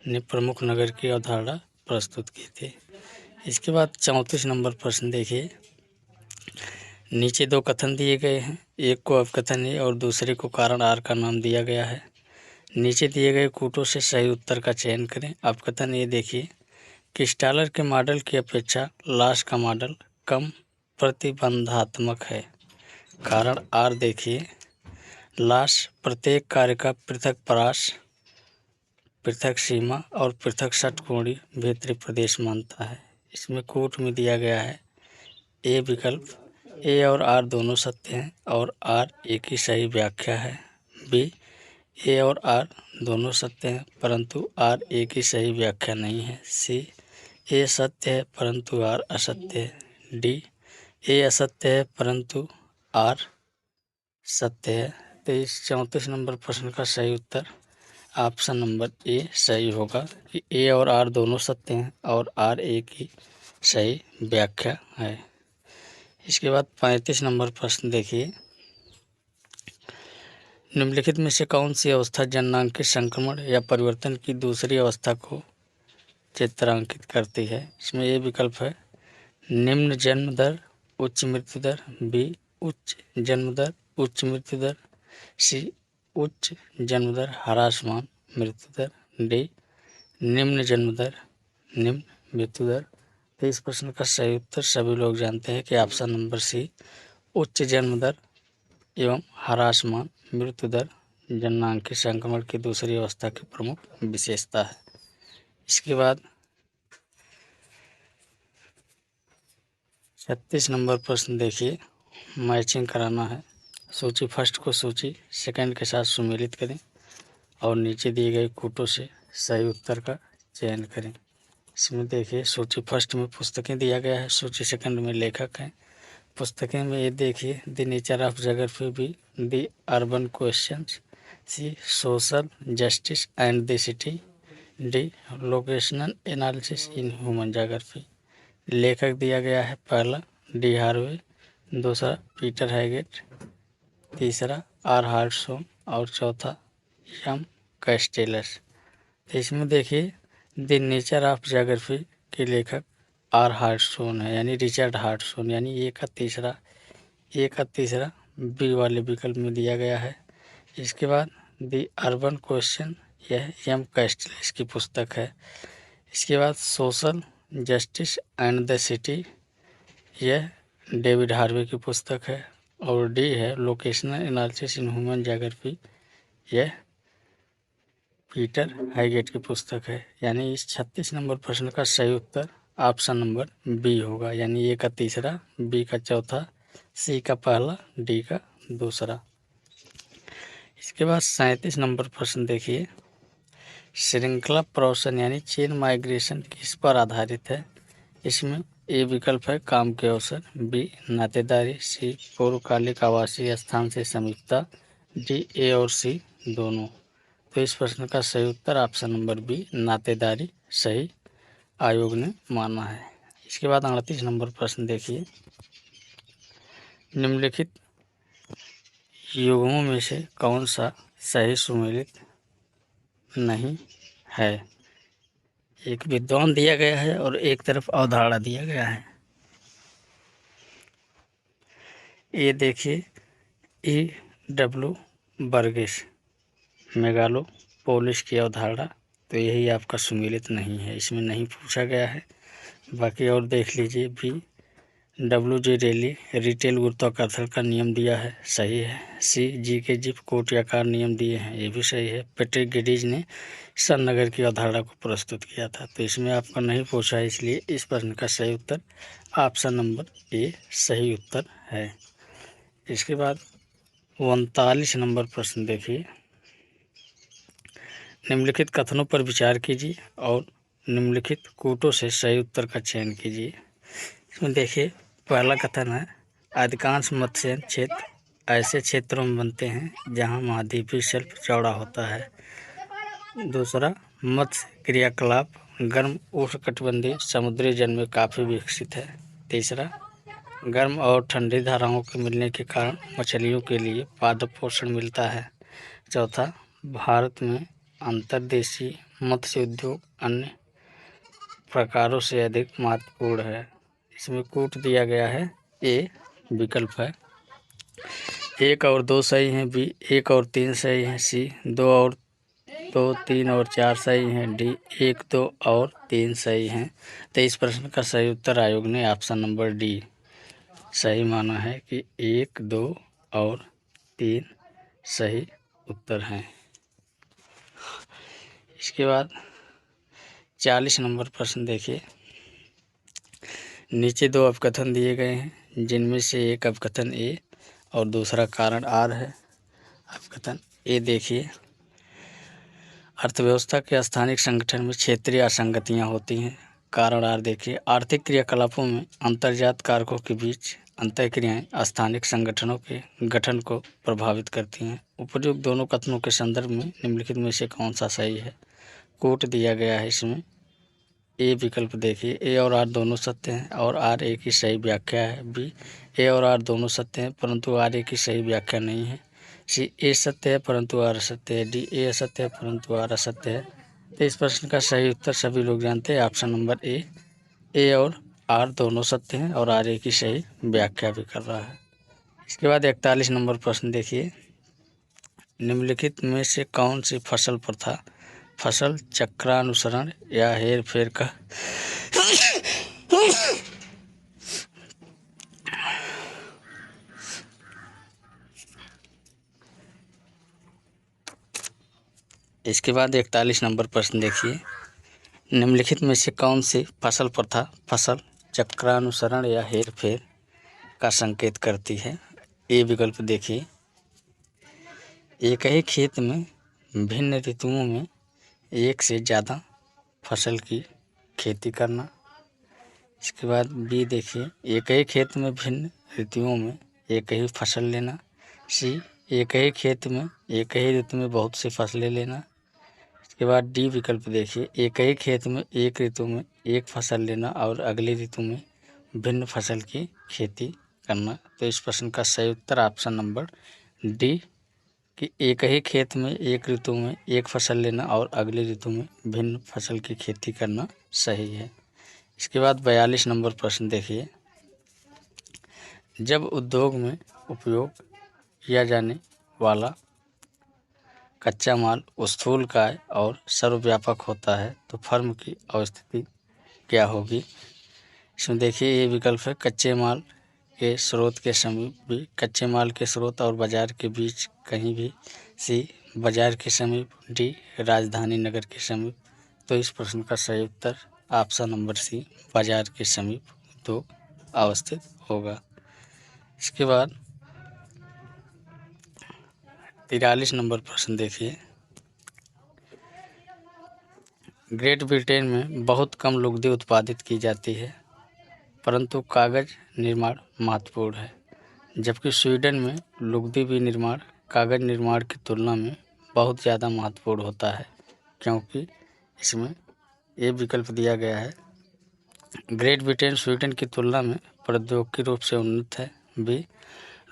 ने प्रमुख नगर की अवधारणा प्रस्तुत की थी। इसके बाद 34 नंबर प्रश्न देखिए, नीचे 2 कथन दिए गए हैं, एक को अपकथन ए और दूसरे को कारण आर का नाम दिया गया है। नीचे दिए गए कूटों से सही उत्तर का चयन करें। अपकथन ए देखिए, क्रिस्टालर के मॉडल की अपेक्षा लाश का मॉडल कम प्रतिबंधात्मक है। कारण आर देखिए, लाश प्रत्येक कार्य का पृथक परास, पृथक सीमा और पृथक षटकोणीय भीतरी प्रदेश मानता है। इसमें कूट में दिया गया है ए विकल्प, ए और आर दोनों सत्य हैं और आर एक ही सही व्याख्या है। बी ए और आर दोनों सत्य हैं परंतु आर एक ही सही व्याख्या नहीं है। सी ए सत्य है परंतु आर असत्य है। डी ए असत्य है परंतु आर सत्य है। तो इस 34 नंबर प्रश्न का सही उत्तर ऑप्शन नंबर ए सही होगा कि ए और आर दोनों सत्य हैं और आर एक ही सही व्याख्या है। इसके बाद 35 नंबर प्रश्न देखिए, निम्नलिखित में से कौन सी अवस्था जननांग संक्रमण या परिवर्तन की दूसरी अवस्था को चित्रांकित करती है? इसमें ये विकल्प है निम्न जन्म दर उच्च मृत्यु दर, बी उच्च जन्म दर उच्च मृत्यु दर, सी उच्च जन्म दर ह्रासमान मृत्यु दर, डी निम्न जन्म दर निम्न मृत्यु दर। तो इस प्रश्न का सही उत्तर सभी लोग जानते हैं कि ऑप्शन नंबर सी उच्च जन्म दर एवं ह्रासमान मृत्यु दर जननांग संक्रमण की दूसरी अवस्था की प्रमुख विशेषता है। इसके बाद 36 नंबर प्रश्न देखिए, मैचिंग कराना है। सूची फर्स्ट को सूची सेकंड के साथ सुमेलित करें और नीचे दिए गए कूटों से सही उत्तर का चयन करें। इसमें देखिए सूची फर्स्ट में पुस्तकें दिया गया है, सूची सेकंड में लेखक हैं। पुस्तकें में ये देखिए the nature of geography, B the urban questions, C social justice and the city, D locational analysis in human geography. लेखक दिया गया है पहला डी हार्वे, दूसरा पीटर हैगेट, तीसरा आर हार्टसोन और चौथा एम कैस्टेलस। तो इसमें देखिए द नेचर ऑफ ज्योग्राफी के लेखक आर हार्टसोन है, यानी रिचर्ड हार्टसोन, यानी ए का तीसरा बी वाले विकल्प में दिया गया है। इसके बाद द अर्बन क्वेश्चन, यह एम कैस्टेलस की पुस्तक है। इसके बाद social justice and the city, यह डेविड हार्वे की पुस्तक है। और डी है locational analysis in human geography, यह पीटर हैगेट की पुस्तक है। यानी इस 36 नंबर प्रश्न का सही उत्तर ऑप्शन नंबर बी होगा, यानी ए का तीसरा, बी का चौथा, सी का पहला, डी का दूसरा। इसके बाद 37 नंबर प्रश्न देखिए, श्रृंखला प्रवसन यानी चेन माइग्रेशन किस पर आधारित है। इसमें ए विकल्प है काम के अवसर, बी नातेदारी, सी पूर्वकालिक आवासीय स्थान से समीपता, डी ए और सी दोनों। तो इस प्रश्न का सही उत्तर ऑप्शन नंबर बी नातेदारी सही आयोग ने माना है। इसके बाद 38 नंबर प्रश्न देखिए, निम्नलिखित युग्मों में से कौन सा सही सुमेलित नहीं है। एक विद्वान दिया गया है और एक तरफ अवधारणा दिया गया है। ये देखिए ई डब्ल्यू बर्गेस मेगालोपोलिस की अवधारणा, तो यही आपका सुमेलित नहीं है, इसमें नहीं पूछा गया है। बाकी और देख लीजिए, बी डब्ल्यू जे रेली रिटेल गुरुत्वाकर्षण का नियम दिया है, सही है। सी जी के जिप कोटियाकार नियम दिए हैं, ये भी सही है। पैट्रिक गेडिज ने सन नगर की अवधारणा को प्रस्तुत किया था, तो इसमें आपका नहीं पूछा है, इसलिए इस प्रश्न का सही उत्तर ऑप्शन नंबर ए सही उत्तर है। इसके बाद 39 नंबर प्रश्न देखिए, निम्नलिखित कथनों पर विचार कीजिए और निम्नलिखित कूटों से सही उत्तर का चयन कीजिए। इसमें देखिए पहला कथन है, अधिकांश मत्स्यन क्षेत्र ऐसे क्षेत्रों में बनते हैं जहां महाद्वीपीय शेल्फ चौड़ा होता है। दूसरा, मत्स्य क्रियाकलाप गर्म उष्णकटिबंधीय समुद्री जल में काफ़ी विकसित है। तीसरा, गर्म और ठंडी धाराओं के मिलने के कारण मछलियों के लिए पादप पोषण मिलता है। चौथा, भारत में अंतर्देशीय मत्स्य उद्योग अन्य प्रकारों से अधिक महत्वपूर्ण है। इसमें कूट दिया गया है, ए विकल्प है। 1 और 2 सही हैं, बी 1 और 3 सही हैं, सी 2 और 2, 3 और 4 सही हैं, डी 1, 2 और 3 सही हैं। तो इस प्रश्न का सही उत्तर आयोग ने ऑप्शन नंबर डी सही माना है कि 1, 2 और 3 सही उत्तर हैं। इसके बाद 40 नंबर प्रश्न देखिए, नीचे 2 अपकथन दिए गए हैं, जिनमें से एक अपकथन ए और दूसरा कारण आर है। अपकथन ए देखिए, अर्थव्यवस्था के स्थानिक संगठन में क्षेत्रीय असंगतियां होती हैं। कारण आर देखिए, आर्थिक क्रियाकलापों में अंतर्जात कारकों के बीच अंतःक्रियाएं स्थानिक संगठनों के गठन को प्रभावित करती हैं। उपयुक्त दोनों कथनों के संदर्भ में निम्नलिखित में से कौन सा सही है। कोट दिया गया है, इसमें ए विकल्प देखिए, ए और आर दोनों सत्य हैं और आर ए की सही व्याख्या है। बी ए और आर दोनों सत्य हैं परंतु आर ए की सही व्याख्या नहीं है। सी ए सत्य है परंतु आर असत्य है। डी ए असत्य है परंतु आर असत्य है। तो इस प्रश्न का सही उत्तर सभी लोग जानते हैं, ऑप्शन नंबर ए और आर दोनों सत्य हैं और आर ए की सही व्याख्या भी कर रहा है। इसके बाद 41 नंबर प्रश्न देखिए, निम्नलिखित में से कौन सी फसल प्रथा फसल चक्रानुसरण या हेर फेर का इसके बाद 41 नंबर प्रश्न देखिए, निम्नलिखित में से कौन सी फसल प्रथा फसल चक्रानुसरण या हेर फेर का संकेत करती है। ए विकल्प देखिए, एक ही खेत में भिन्न ऋतुओं में एक से ज़्यादा फसल की खेती करना। इसके बाद बी देखिए, एक ही खेत में भिन्न ऋतुओं में एक ही फसल लेना। सी, एक ही खेत में एक ही ऋतु में बहुत सी फसलें लेना। इसके बाद डी विकल्प देखिए, एक ही खेत में एक ऋतु में एक फसल लेना और अगली ऋतु में भिन्न फसल की खेती करना। तो इस प्रश्न का सही उत्तर ऑप्शन नंबर डी कि एक ही खेत में एक ऋतु में एक फसल लेना और अगली ऋतु में भिन्न फसल की खेती करना सही है। इसके बाद 42 नंबर प्रश्न देखिए, जब उद्योग में उपयोग किया जाने वाला कच्चा माल स्थूलकाय और सर्वव्यापक होता है तो फर्म की अवस्थिति क्या होगी। इसमें देखिए ये विकल्प है, कच्चे माल के स्रोत के समीप भी, कच्चे माल के स्रोत और बाजार के बीच कहीं भी। सी, बाजार के समीप। डी, राजधानी नगर के समीप। तो इस प्रश्न का सही उत्तर ऑप्शन नंबर सी, बाजार के समीप उद्योग अवस्थित होगा। इसके बाद 43 नंबर प्रश्न देखिए, ग्रेट ब्रिटेन में बहुत कम लुगदी उत्पादित की जाती है परंतु कागज निर्माण महत्वपूर्ण है, जबकि स्वीडन में लुगदी भी निर्माण कागज निर्माण की तुलना में बहुत ज़्यादा महत्वपूर्ण होता है, क्योंकि इसमें ये विकल्प दिया गया है, ग्रेट ब्रिटेन स्वीडन की तुलना में प्रौद्योगिकी रूप से उन्नत है। बी,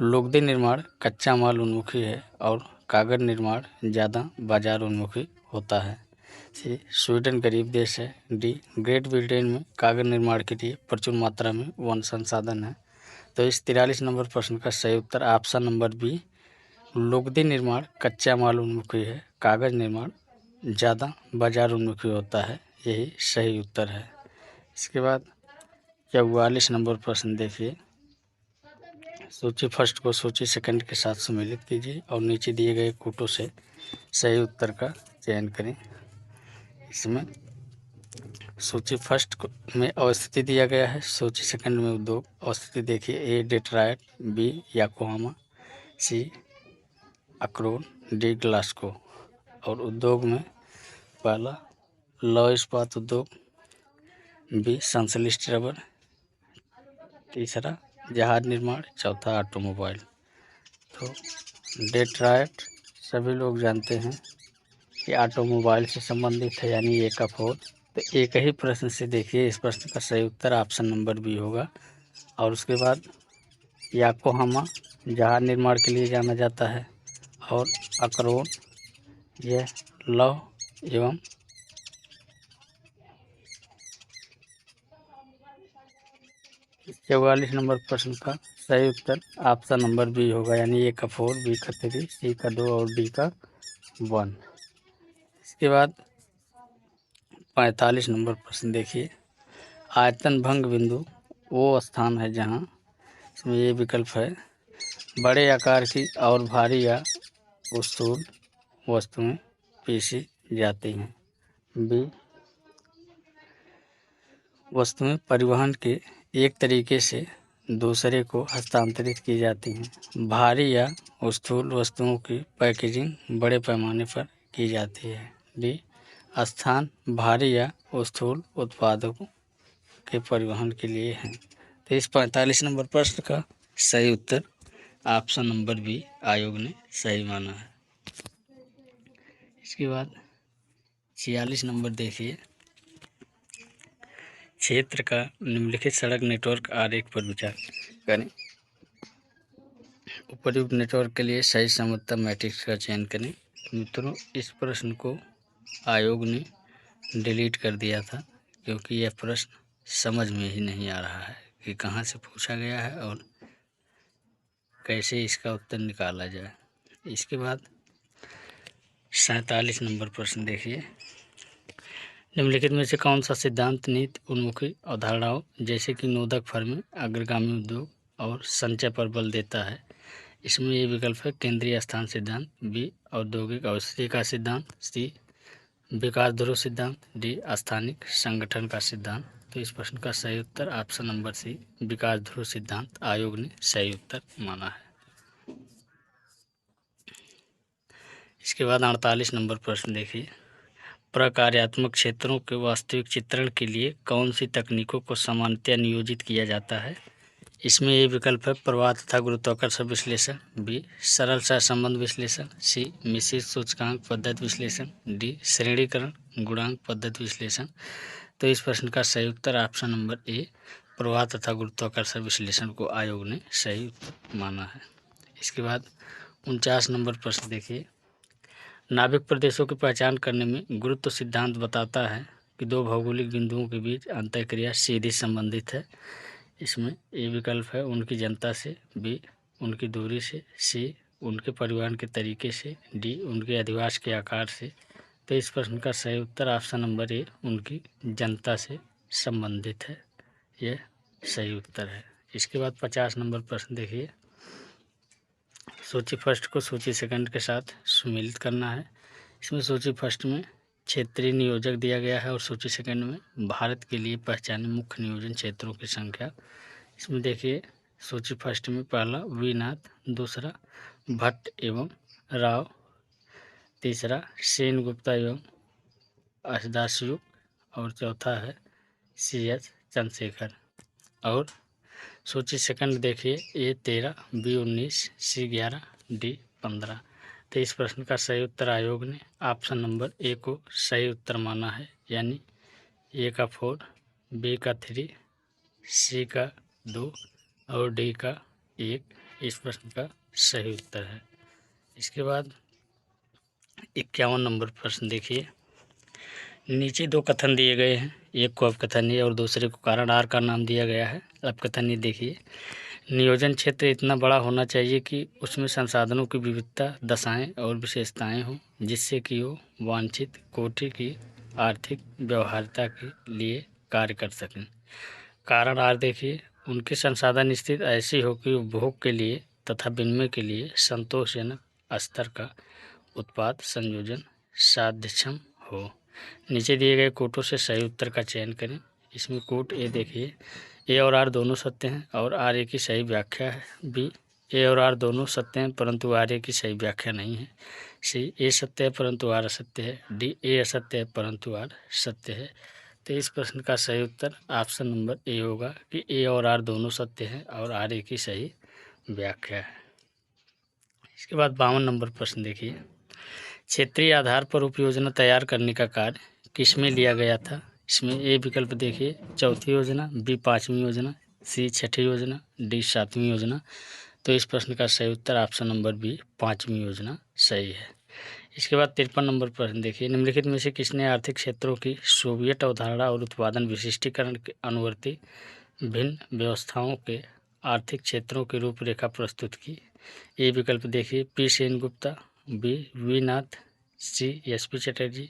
लुगदी निर्माण कच्चा माल उन्मुखी है और कागज निर्माण ज़्यादा बाजार उन्मुखी होता है। सी, स्वीडन गरीब देश है। डी, ग्रेट ब्रिटेन में कागज निर्माण के लिए प्रचुर मात्रा में वन संसाधन है। तो इस 43 नंबर प्रश्न का सही उत्तर ऑप्शन नंबर बी, लुगदी निर्माण कच्चा माल उन्मुखी है, कागज निर्माण ज़्यादा बाजार उन्मुखी होता है, यही सही उत्तर है। इसके बाद 44 नंबर प्रश्न देखिए, सूची फर्स्ट को सूची सेकंड के साथ सम्मिलित कीजिए और नीचे दिए गए कोटों से सही उत्तर का चयन करें। इसमें सूची फर्स्ट में अवस्थिति दिया गया है, सूची सेकंड में उद्योग अवस्थिति देखिए, ए डेट्रॉयट, बी योकोहामा, सी अकरोन, डी ग्लासगो। और उद्योग में पहला लौह इस्पात उद्योग, बी संश्लिष्ट रबर, तीसरा जहाज निर्माण, चौथा ऑटोमोबाइल। तो डेट्रॉयट सभी लोग जानते हैं कि ऑटोमोबाइल से संबंधित है, यानी ए का 4। तो एक ही प्रश्न से देखिए, इस प्रश्न का सही उत्तर ऑप्शन नंबर बी होगा। और उसके बाद योकोहामा जहाज निर्माण के लिए जाना जाता है और अकरोन यह लौह एवं 44 नंबर प्रश्न का सही उत्तर ऑप्शन नंबर बी होगा, यानी ए का 4, बी का 3, सी का 2 और डी का 1। इसके बाद 45 नंबर प्रश्न देखिए, आयतन भंग बिंदु वो स्थान है जहाँ, इसमें ये विकल्प है, बड़े आकार की और भारी या स्थूल वस्तुएं पीसी जाती हैं। बी, वस्तुएं परिवहन के एक तरीके से दूसरे को हस्तांतरित की जाती हैं। भारी या स्थूल वस्तुओं की पैकेजिंग बड़े पैमाने पर की जाती है। डी, स्थान भारी या स्थूल उत्पादों के परिवहन के लिए हैं। तो इस 45 नंबर प्रश्न का सही उत्तर ऑप्शन नंबर बी आयोग ने सही माना है। इसके बाद 46 नंबर देखिए, क्षेत्र का निम्नलिखित सड़क नेटवर्क आरेख पर विचार करें। उपयुक्त नेटवर्क के लिए सही समरूपता मैट्रिक्स का चयन करें। मित्रों, इस प्रश्न को आयोग ने डिलीट कर दिया था क्योंकि यह प्रश्न समझ में ही नहीं आ रहा है कि कहाँ से पूछा गया है और कैसे इसका उत्तर निकाला जाए। इसके बाद 47 नंबर प्रश्न देखिए, निम्नलिखित में से कौन सा सिद्धांत नीति उन्मुखी अवधारणाओं जैसे कि नोदक फर्म, अग्रगामी उद्योग और संचय पर बल देता है। इसमें ये विकल्प है, केंद्रीय स्थान सिद्धांत, बी औद्योगिक अवस्थिति का सिद्धांत, सी विकास ध्रुव सिद्धांत, डी स्थानिक संगठन का सिद्धांत। तो इस प्रश्न का सही उत्तर ऑप्शन नंबर सी विकास ध्रुव सिद्धांत आयोग ने सही उत्तर माना है। इसके बाद 48 नंबर प्रश्न देखिए, प्रकार्यात्मक क्षेत्रों के वास्तविक चित्रण के लिए कौन सी तकनीकों को सामान्यतः नियोजित किया जाता है? इसमें ये विकल्प है प्रवाह तथा गुरुत्वाकर्षण विश्लेषण, बी सरल सहसंबंध विश्लेषण, सी मिश्रित सूचकांक पद्धति विश्लेषण, डी श्रेणीकरण गुणांक पद्धति विश्लेषण। तो इस प्रश्न का सही उत्तर ऑप्शन नंबर ए प्रवाह तथा गुरुत्वाकर्षण विश्लेषण को आयोग ने सही उत्तर माना है। इसके बाद 49 नंबर प्रश्न देखिए, नाभिक प्रदेशों की पहचान करने में गुरुत्व सिद्धांत बताता है कि दो भौगोलिक बिंदुओं के बीच अंतःक्रिया सीधी संबंधित है। इसमें ए विकल्प है उनकी जनता से, बी उनकी दूरी से, सी उनके परिवहन के तरीके से, डी उनके अधिवास के आकार से। तो इस प्रश्न का सही उत्तर ऑप्शन नंबर ए उनकी जनता से संबंधित है, यह सही उत्तर है। इसके बाद 50 नंबर प्रश्न देखिए, सूची फर्स्ट को सूची सेकंड के साथ सुमेलित करना है। इसमें सूची फर्स्ट में क्षेत्रीय नियोजक दिया गया है और सूची सेकंड में भारत के लिए पहचाने मुख्य नियोजन क्षेत्रों की संख्या। इसमें देखिए सूची फर्स्ट में पहला वीनाथ, दूसरा भट्ट एवं राव, तीसरा सेन गुप्ता एवं असदासयुग और चौथा है सी.एच. चंद्रशेखर। और सूची सेकंड देखिए ए 13, बी 19, सी 11, डी 15। तो इस प्रश्न का सही उत्तर आयोग ने ऑप्शन नंबर ए को सही उत्तर माना है, यानी ए का 4, बी का 3, सी का 2 और डी का 1 इस प्रश्न का सही उत्तर है। इसके बाद 51 नंबर प्रश्न देखिए, नीचे दो कथन दिए गए हैं, एक को अपकथनीय और दूसरे को कारण आर का नाम दिया गया है। अपकथनीय देखिए, नियोजन क्षेत्र इतना बड़ा होना चाहिए कि उसमें संसाधनों की विविधता, दशाएं और विशेषताएं हों, जिससे कि वो वांछित कोटि की आर्थिक व्यवहार्यता के लिए कार्य कर सकें। कारण आर देखिए, उनके संसाधन स्थिति ऐसी हो कि उपभोग के लिए तथा विनिमय के लिए संतोषजनक स्तर का उत्पाद संयोजन साध्यक्षम हो। नीचे दिए गए कोटों से सही उत्तर का चयन करें। इसमें कोट ए देखिए, ए और आर दोनों सत्य हैं और आर ए की सही व्याख्या है। बी ए और आर दोनों सत्य हैं परंतु आर ए की सही व्याख्या नहीं है। सी ए सत्य है परंतु आर असत्य है। डी ए असत्य है परंतु आर सत्य है। तो इस प्रश्न का सही उत्तर ऑप्शन नंबर ए होगा कि ए और आर दोनों सत्य हैं और आर ए की सही व्याख्या है। इसके बाद 52 नंबर प्रश्न देखिए, क्षेत्रीय आधार पर उपयोजना तैयार करने का कार्य किसमें लिया गया था? इसमें ए विकल्प देखिए चौथी योजना, बी 5वीं योजना, सी 6ठी योजना, डी 7वीं योजना। तो इस प्रश्न का सही उत्तर ऑप्शन नंबर बी 5वीं योजना सही है। इसके बाद 53 नंबर प्रश्न देखिए, निम्नलिखित में से किसने आर्थिक क्षेत्रों की सोवियत अवधारणा और उत्पादन विशिष्टीकरण के अनुवर्ती भिन्न व्यवस्थाओं के आर्थिक क्षेत्रों की रूपरेखा प्रस्तुत की? ए विकल्प देखिए P Sengupta, B V Nath, C S P Chatterjee,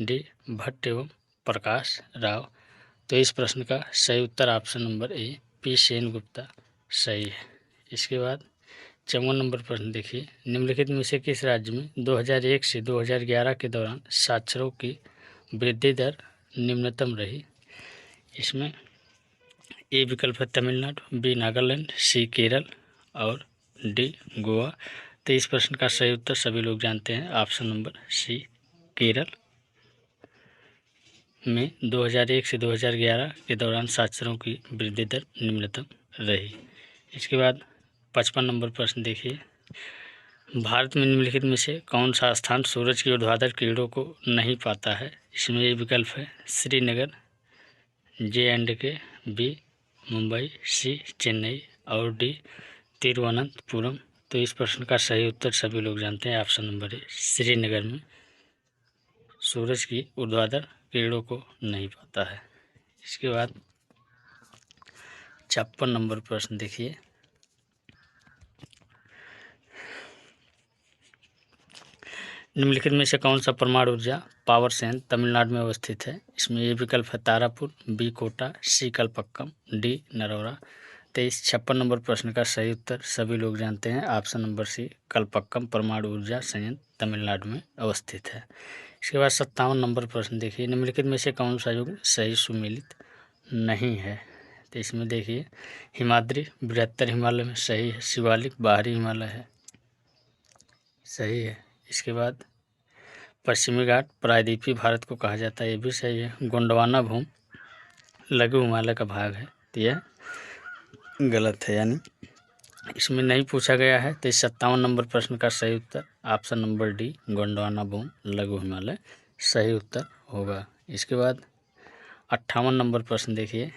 D Bhatt एवं प्रकाश राव। तो इस प्रश्न का सही उत्तर option number A P Sengupta सही है। इसके बाद 54 नंबर प्रश्न देखिए, निम्नलिखित में से किस राज्य में 2001 से 2011 के दौरान साक्षरों की वृद्धि दर निम्नतम रही? इसमें ए विकल्प है तमिलनाडु, बी नागालैंड, सी केरल और डी गोवा। तो इस प्रश्न का सही उत्तर सभी लोग जानते हैं ऑप्शन नंबर सी केरल में 2001 से 2011 के दौरान साक्षरों की वृद्धि दर निम्नतम रही। इसके बाद 55 नंबर प्रश्न देखिए, भारत में निम्नलिखित में से कौन सा स्थान सूरज की ऊर्ध्वाधर किरणों को नहीं पाता है? इसमें ये विकल्प है श्रीनगर, जे.एंड.के, बी मुंबई, सी चेन्नई और डी तिरुवनंतपुरम। तो इस प्रश्न का सही उत्तर सभी लोग जानते हैं ऑप्शन नंबर ए श्रीनगर में सूरज की ऊर्ध्वाधर किरणों को नहीं पाता है। इसके बाद 56 नंबर प्रश्न देखिए, निम्नलिखित में से कौन सा परमाणु ऊर्जा पावर संयंत्र तमिलनाडु में अवस्थित है? इसमें ये विकल्प है तारापुर, बी कोटा, सी कलपक्कम, डी नरौरा। तो इस 56 नंबर प्रश्न का सही उत्तर सभी लोग जानते हैं ऑप्शन नंबर सी कलपक्कम परमाणु ऊर्जा संयंत्र तमिलनाडु में अवस्थित है। इसके बाद 57 नंबर प्रश्न देखिए, निम्नलिखित में से कौन सा युग सही सुमेलित नहीं है? तो इसमें देखिए हिमाद्री बृहत्तर हिमालय में सही है, शिवालिक बाहरी हिमालय है सही है। इसके बाद पश्चिमी घाट प्रायद्वीपीय भारत को कहा जाता है, ये भी सही है। गोंडवाना भूमि लघु हिमालय का भाग है, तो यह गलत है, यानी इसमें नहीं पूछा गया है। तो 57 नंबर प्रश्न का सही उत्तर ऑप्शन नंबर डी, गोंडवाना भूमि लघु हिमालय सही उत्तर होगा। इसके बाद 58 नंबर प्रश्न देखिए,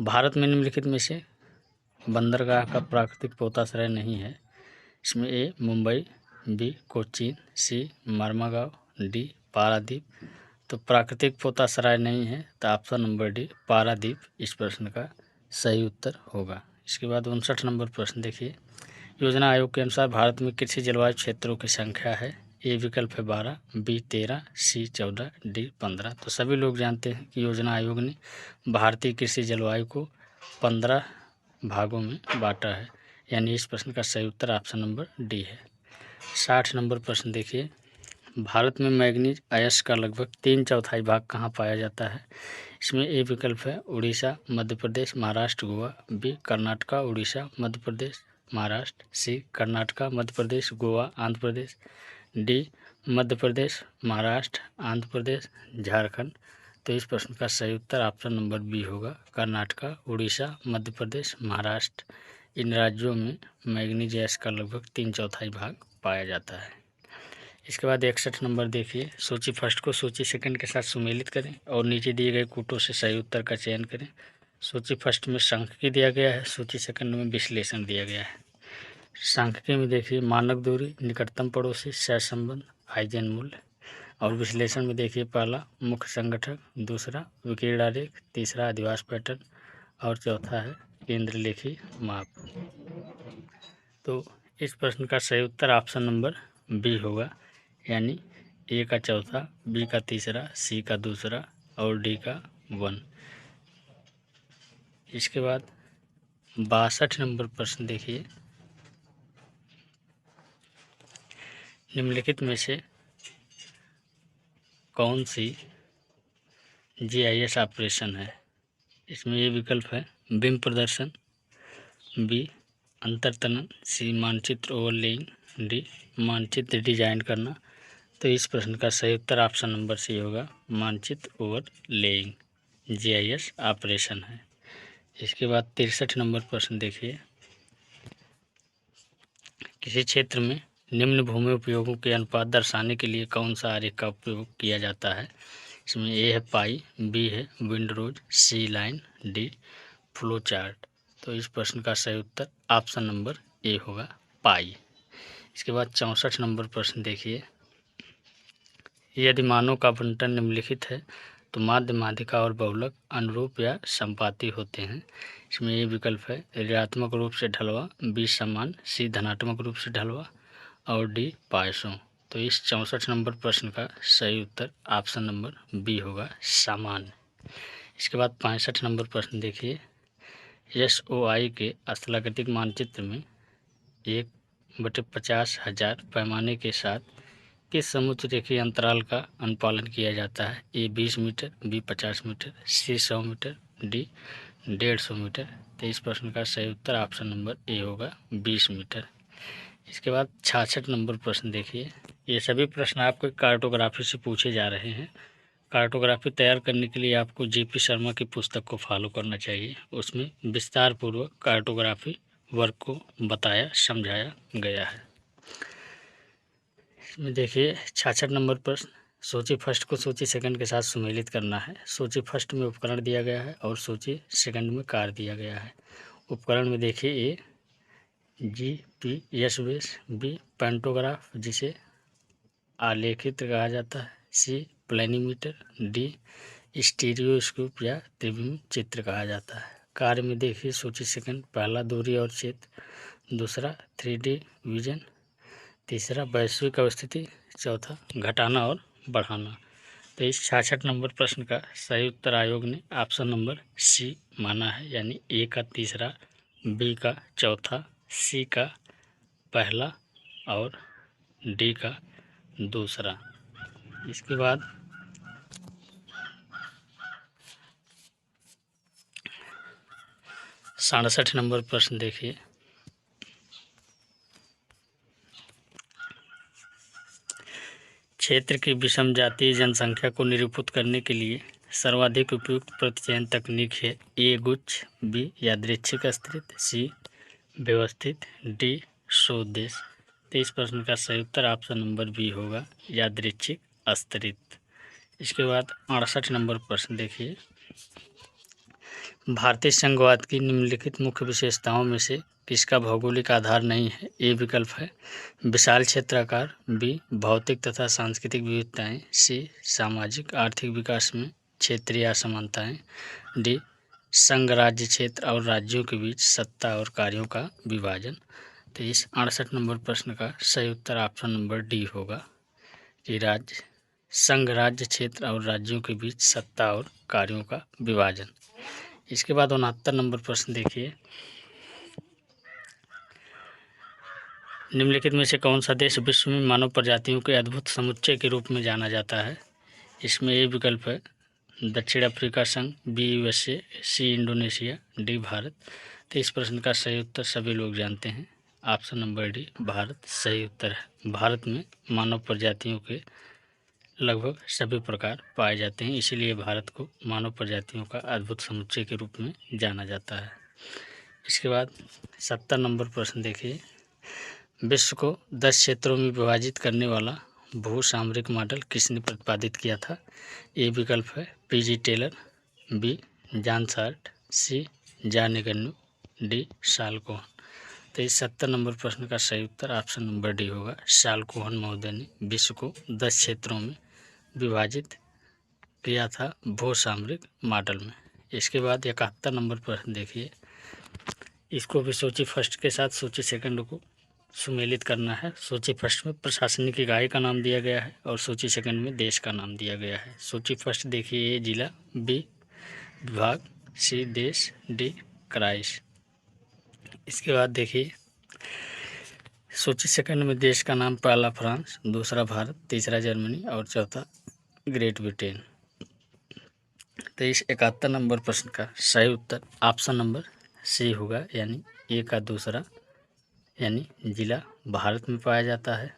भारत में निम्नलिखित में से बंदरगाह का प्राकृतिक पोताश्रय नहीं है। इसमें ए मुंबई, बी कोचीन, सी मरमागांव, डी पारादीप। तो प्राकृतिक पोताश्रय नहीं है, तो ऑप्शन नंबर डी पारादीप इस प्रश्न का सही उत्तर होगा। इसके बाद 59 नंबर प्रश्न देखिए, योजना आयोग के अनुसार भारत में कृषि जलवायु क्षेत्रों की संख्या है। ए विकल्प है 12, बी 13, सी 14, डी 15। तो सभी लोग जानते हैं कि योजना आयोग ने भारतीय कृषि जलवायु को 15 भागों में बांटा है, यानी इस प्रश्न का सही उत्तर ऑप्शन नंबर डी है। 60 नंबर प्रश्न देखिए, भारत में मैग्नीज अयस्क का लगभग 3/4 भाग कहाँ पाया जाता है। इसमें ए विकल्प है उड़ीसा, मध्य प्रदेश, महाराष्ट्र, गोवा, बी कर्नाटका, उड़ीसा, मध्य प्रदेश, महाराष्ट्र, सी कर्नाटका, मध्य प्रदेश, गोवा, आंध्र प्रदेश, डी मध्य प्रदेश, महाराष्ट्र, आंध्र प्रदेश, झारखंड। तो इस प्रश्न का सही उत्तर ऑप्शन नंबर बी होगा, कर्नाटका, उड़ीसा, मध्य प्रदेश, महाराष्ट्र। इन राज्यों में मैग्नीज अयस्क का लगभग 3/4 भाग पाया जाता है। इसके बाद 61 नंबर देखिए, सूची फर्स्ट को सूची सेकंड के साथ सुमेलित करें और नीचे दिए गए कूटों से सही उत्तर का चयन करें। सूची फर्स्ट में सांख्यिकी दिया गया है, सूची सेकंड में विश्लेषण दिया गया है। सांख्यिकी में देखिए मानक दूरी, निकटतम पड़ोसी, सहसंबंध, आइजन मूल्य। और विश्लेषण में देखिए पहला मुख्य संगठक, दूसरा विकिरण आरेख, तीसरा अधिवास पैटर्न और चौथा है केंद्रलेखी माप। तो इस प्रश्न का सही उत्तर ऑप्शन नंबर बी होगा, यानी ए का चौथा, बी का तीसरा, सी का दूसरा और डी का 1। इसके बाद 62 नंबर प्रश्न देखिए, निम्नलिखित में से कौन सी जीआईएस ऑपरेशन है। इसमें ये विकल्प है बिंब प्रदर्शन, बी अंतर्तलन, सी मानचित्र ओवरलेइंग, डी मानचित्र डिजाइन करना। तो इस प्रश्न का सही उत्तर ऑप्शन नंबर सी होगा, मानचित्र ओवरलेइंग जीआईएस ऑपरेशन है। इसके बाद 63 नंबर प्रश्न देखिए, किसी क्षेत्र में निम्न भूमि उपयोगों के अनुपात दर्शाने के लिए कौन सा आरेख का उपयोग किया जाता है। इसमें ए है पाई, बी है विंडरोज, सी लाइन, डी फ्लो चार्ट। तो इस प्रश्न का सही उत्तर ऑप्शन नंबर ए होगा, पाई। इसके बाद 64 नंबर प्रश्न देखिए, यदि मानों का आवंटन निम्नलिखित है तो माध्य, माध्यिका और बहुलक अनुरूप या संपाती होते हैं। इसमें ये विकल्प है ऋणात्मक रूप से ढलवा, बी समान, सी धनात्मक रूप से ढलवा और डी पायसों। तो इस 64 नंबर प्रश्न का सही उत्तर ऑप्शन नंबर बी होगा, सामान्य। इसके बाद 65 नंबर प्रश्न देखिए, SOI के स्थलाकृतिक मानचित्र में 1/50,000 पैमाने के साथ किस समुच्च रेखीय अंतराल का अनुपालन किया जाता है। ए 20 मीटर, बी 50 मीटर, सी 100 मीटर, डी 150 मीटर। तो इस प्रश्न का सही उत्तर ऑप्शन नंबर ए होगा, 20 मीटर। इसके बाद 66 नंबर प्रश्न देखिए, ये सभी प्रश्न आपको कार्टोग्राफी से पूछे जा रहे हैं। कार्टोग्राफी तैयार करने के लिए आपको JP शर्मा की पुस्तक को फॉलो करना चाहिए, उसमें विस्तार पूर्वक कार्टोग्राफी वर्क को बताया समझाया गया है। इसमें देखिए 66 नंबर प्रश्न, सूची फर्स्ट को सूची सेकंड के साथ सुमेलित करना है। सूची फर्स्ट में उपकरण दिया गया है और सूची सेकंड में कार्य दिया गया है। उपकरण में देखिए ए GPS बेस, बी पेंटोग्राफ जिसे आलेखित कहा जाता है, सी प्लेनीमीटर, डी स्टीरियोस्कोप या त्रिविम चित्र कहा जाता है। कार्य में देखिए सूची सेकंड, पहला दूरी और क्षेत्र, दूसरा 3D विजन, तीसरा वैश्विक अवस्थिति, चौथा घटाना और बढ़ाना। तो इस 66 नंबर प्रश्न का सही उत्तर आयोग ने ऑप्शन नंबर सी माना है, यानी ए का तीसरा, बी का चौथा, सी का पहला और डी का दूसरा। इसके बाद 67 नंबर प्रश्न देखिए, क्षेत्र की विषम जातीय जनसंख्या को निरूपित करने के लिए सर्वाधिक उपयुक्त प्रतिचयन तकनीक है। ए गुच्छ, बी यादृच्छिक स्तरित, सी व्यवस्थित, डी सोउद्देश्य। तो इस प्रश्न का सही उत्तर ऑप्शन नंबर बी होगा, यादृच्छिक स्तरित। इसके बाद 68 नंबर प्रश्न देखिए, भारतीय संघवाद की निम्नलिखित मुख्य विशेषताओं में से किसका भौगोलिक आधार नहीं है। ए विकल्प है विशाल क्षेत्राकार, बी भौतिक तथा सांस्कृतिक विविधताएं, सी सामाजिक आर्थिक विकास में क्षेत्रीय असमानताएं, डी संघ राज्य क्षेत्र और राज्यों के बीच सत्ता और कार्यों का विभाजन। तो इस 68 नंबर प्रश्न का सही उत्तर ऑप्शन नंबर डी होगा कि संघ राज्य क्षेत्र और राज्यों के बीच सत्ता और कार्यों का विभाजन। इसके बाद 69 नंबर प्रश्न देखिए, निम्नलिखित में से कौन सा देश विश्व में मानव प्रजातियों के अद्भुत समुच्चय के रूप में जाना जाता है। इसमें ए विकल्प है दक्षिण अफ्रीका संघ, B USA, C Indonesia, D Bharat. तो इस प्रश्न का सही उत्तर सभी लोग जानते हैं, ऑप्शन नंबर डी भारत सही उत्तर है। भारत में मानव प्रजातियों के लगभग सभी प्रकार पाए जाते हैं, इसीलिए भारत को मानव प्रजातियों का अद्भुत समुच्चय के रूप में जाना जाता है। इसके बाद 70 नंबर प्रश्न देखिए, विश्व को 10 क्षेत्रों में विभाजित करने वाला भू सामरिक मॉडल किसने प्रतिपादित किया था। ए विकल्प है P G Taylor, B John Short, C John Agnew, D Charles Kohn. तो इस 70 नंबर प्रश्न का सही उत्तर ऑप्शन नंबर डी होगा, शार्ल कोहन महोदय ने विश्व को 10 क्षेत्रों में विभाजित किया था भू सामरिक मॉडल में। इसके बाद 71 नंबर प्रश्न देखिए, इसको भी सूची फर्स्ट के साथ सूची सेकंड को सुमेलित करना है। सूची फर्स्ट में प्रशासनिक इकाई का नाम दिया गया है और सूची सेकंड में देश का नाम दिया गया है। सूची फर्स्ट देखिए, ए जिला, बी विभाग, सी देश, डी क्राइस। इसके बाद देखिए सूची सेकंड में देश का नाम पहला फ्रांस, दूसरा भारत, तीसरा जर्मनी और चौथा ग्रेट ब्रिटेन। तो इस 71 नंबर प्रश्न का सही उत्तर ऑप्शन नंबर सी होगा, यानी ए का दूसरा यानी जिला भारत में पाया जाता है।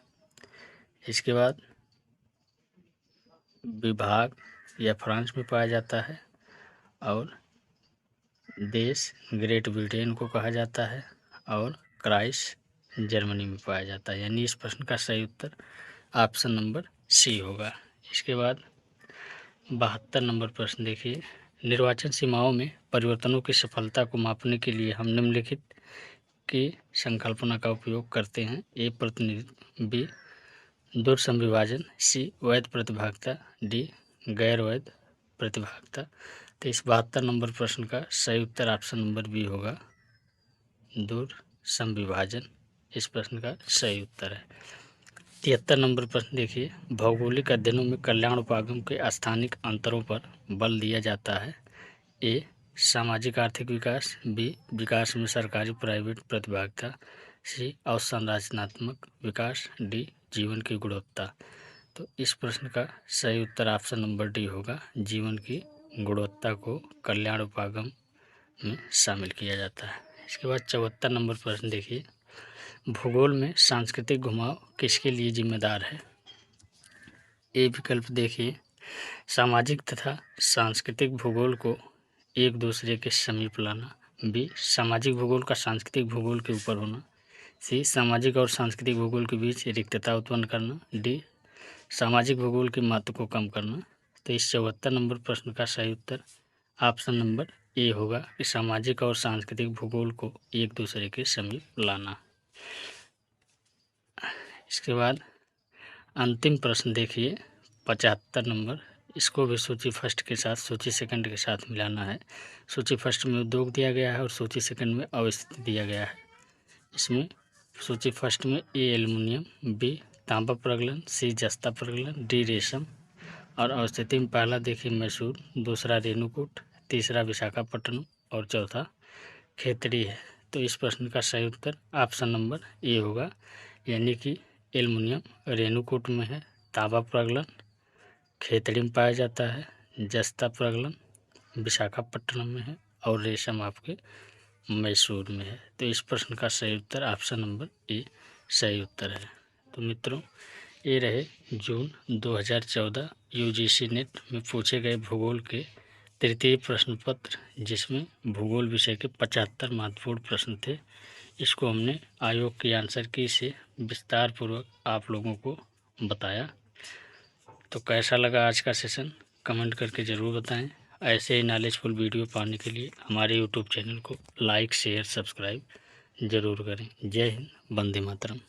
इसके बाद विभाग या फ्रांस में पाया जाता है और देश ग्रेट ब्रिटेन को कहा जाता है और क्राइस जर्मनी में पाया जाता है, यानी इस प्रश्न का सही उत्तर ऑप्शन नंबर सी होगा। इसके बाद 72 नंबर प्रश्न देखिए, निर्वाचन सीमाओं में परिवर्तनों की सफलता को मापने के लिए हम निम्नलिखित की संकल्पना का उपयोग करते हैं। ए प्रतिनिधित्व, बी दूर संविभाजन, सी वैध प्रतिभागिता, डी गैर वैध प्रतिभागिता। तो इस 72 नंबर प्रश्न का सही उत्तर ऑप्शन नंबर बी होगा, दूर संविभाजन इस प्रश्न का सही उत्तर है। 73 नंबर प्रश्न देखिए, भौगोलिक अध्ययनों में कल्याण उपागम के स्थानिक अंतरों पर बल दिया जाता है। ए सामाजिक आर्थिक विकास, बी विकास में सरकारी प्राइवेट प्रतिभागिता, सी अवसंरचनात्मक विकास, डी जीवन की गुणवत्ता। तो इस प्रश्न का सही उत्तर ऑप्शन नंबर डी होगा, जीवन की गुणवत्ता को कल्याण उपागम में शामिल किया जाता है। इसके बाद 74 नंबर प्रश्न देखिए, भूगोल में सांस्कृतिक घुमाव किसके लिए जिम्मेदार है। ए विकल्प देखिए सामाजिक तथा सांस्कृतिक भूगोल को एक दूसरे के समीप लाना, बी सामाजिक भूगोल का सांस्कृतिक भूगोल के ऊपर होना, सी सामाजिक और सांस्कृतिक भूगोल के बीच रिक्तता उत्पन्न करना, डी सामाजिक भूगोल के महत्व को कम करना। तो इस 74 नंबर प्रश्न का सही उत्तर ऑप्शन नंबर ए होगा कि सामाजिक और सांस्कृतिक भूगोल को एक दूसरे के समीप लाना। इसके बाद अंतिम प्रश्न देखिए 75 नंबर, इसको भी सूची फर्स्ट के साथ सूची सेकंड के साथ मिलाना है। सूची फर्स्ट में उद्योग दिया गया है और सूची सेकंड में अवस्थिति दिया गया है। इसमें सूची फर्स्ट में ए एल्युमिनियम, बी तांबा प्रगलन, सी जस्ता प्रगलन, डी रेशम और अवस्थिति में पहला देखिए मैसूर, दूसरा रेणुकूट, तीसरा विशाखापट्टनम और चौथा खेतड़ी है। तो इस प्रश्न का सही उत्तर ऑप्शन नंबर ए होगा, यानी कि एल्युमिनियम रेणुकूट में है, तांबा प्रगलन खेतड़ी में पाया जाता है, जस्ता प्रगलन विशाखापट्टनम में है और रेशम आपके मैसूर में है। तो इस प्रश्न का सही उत्तर ऑप्शन नंबर ए सही उत्तर है। तो मित्रों, ये रहे जून 2014 यूजीसी नेट में पूछे गए भूगोल के तृतीय प्रश्न पत्र, जिसमें भूगोल विषय के 75 महत्वपूर्ण प्रश्न थे। इसको हमने आयोग की आंसर की से विस्तार पूर्वक आप लोगों को बताया। तो कैसा लगा आज का सेशन कमेंट करके ज़रूर बताएं। ऐसे ही नॉलेजफुल वीडियो पाने के लिए हमारे यूट्यूब चैनल को लाइक शेयर सब्सक्राइब ज़रूर करें। जय हिंद, वंदे मातरम।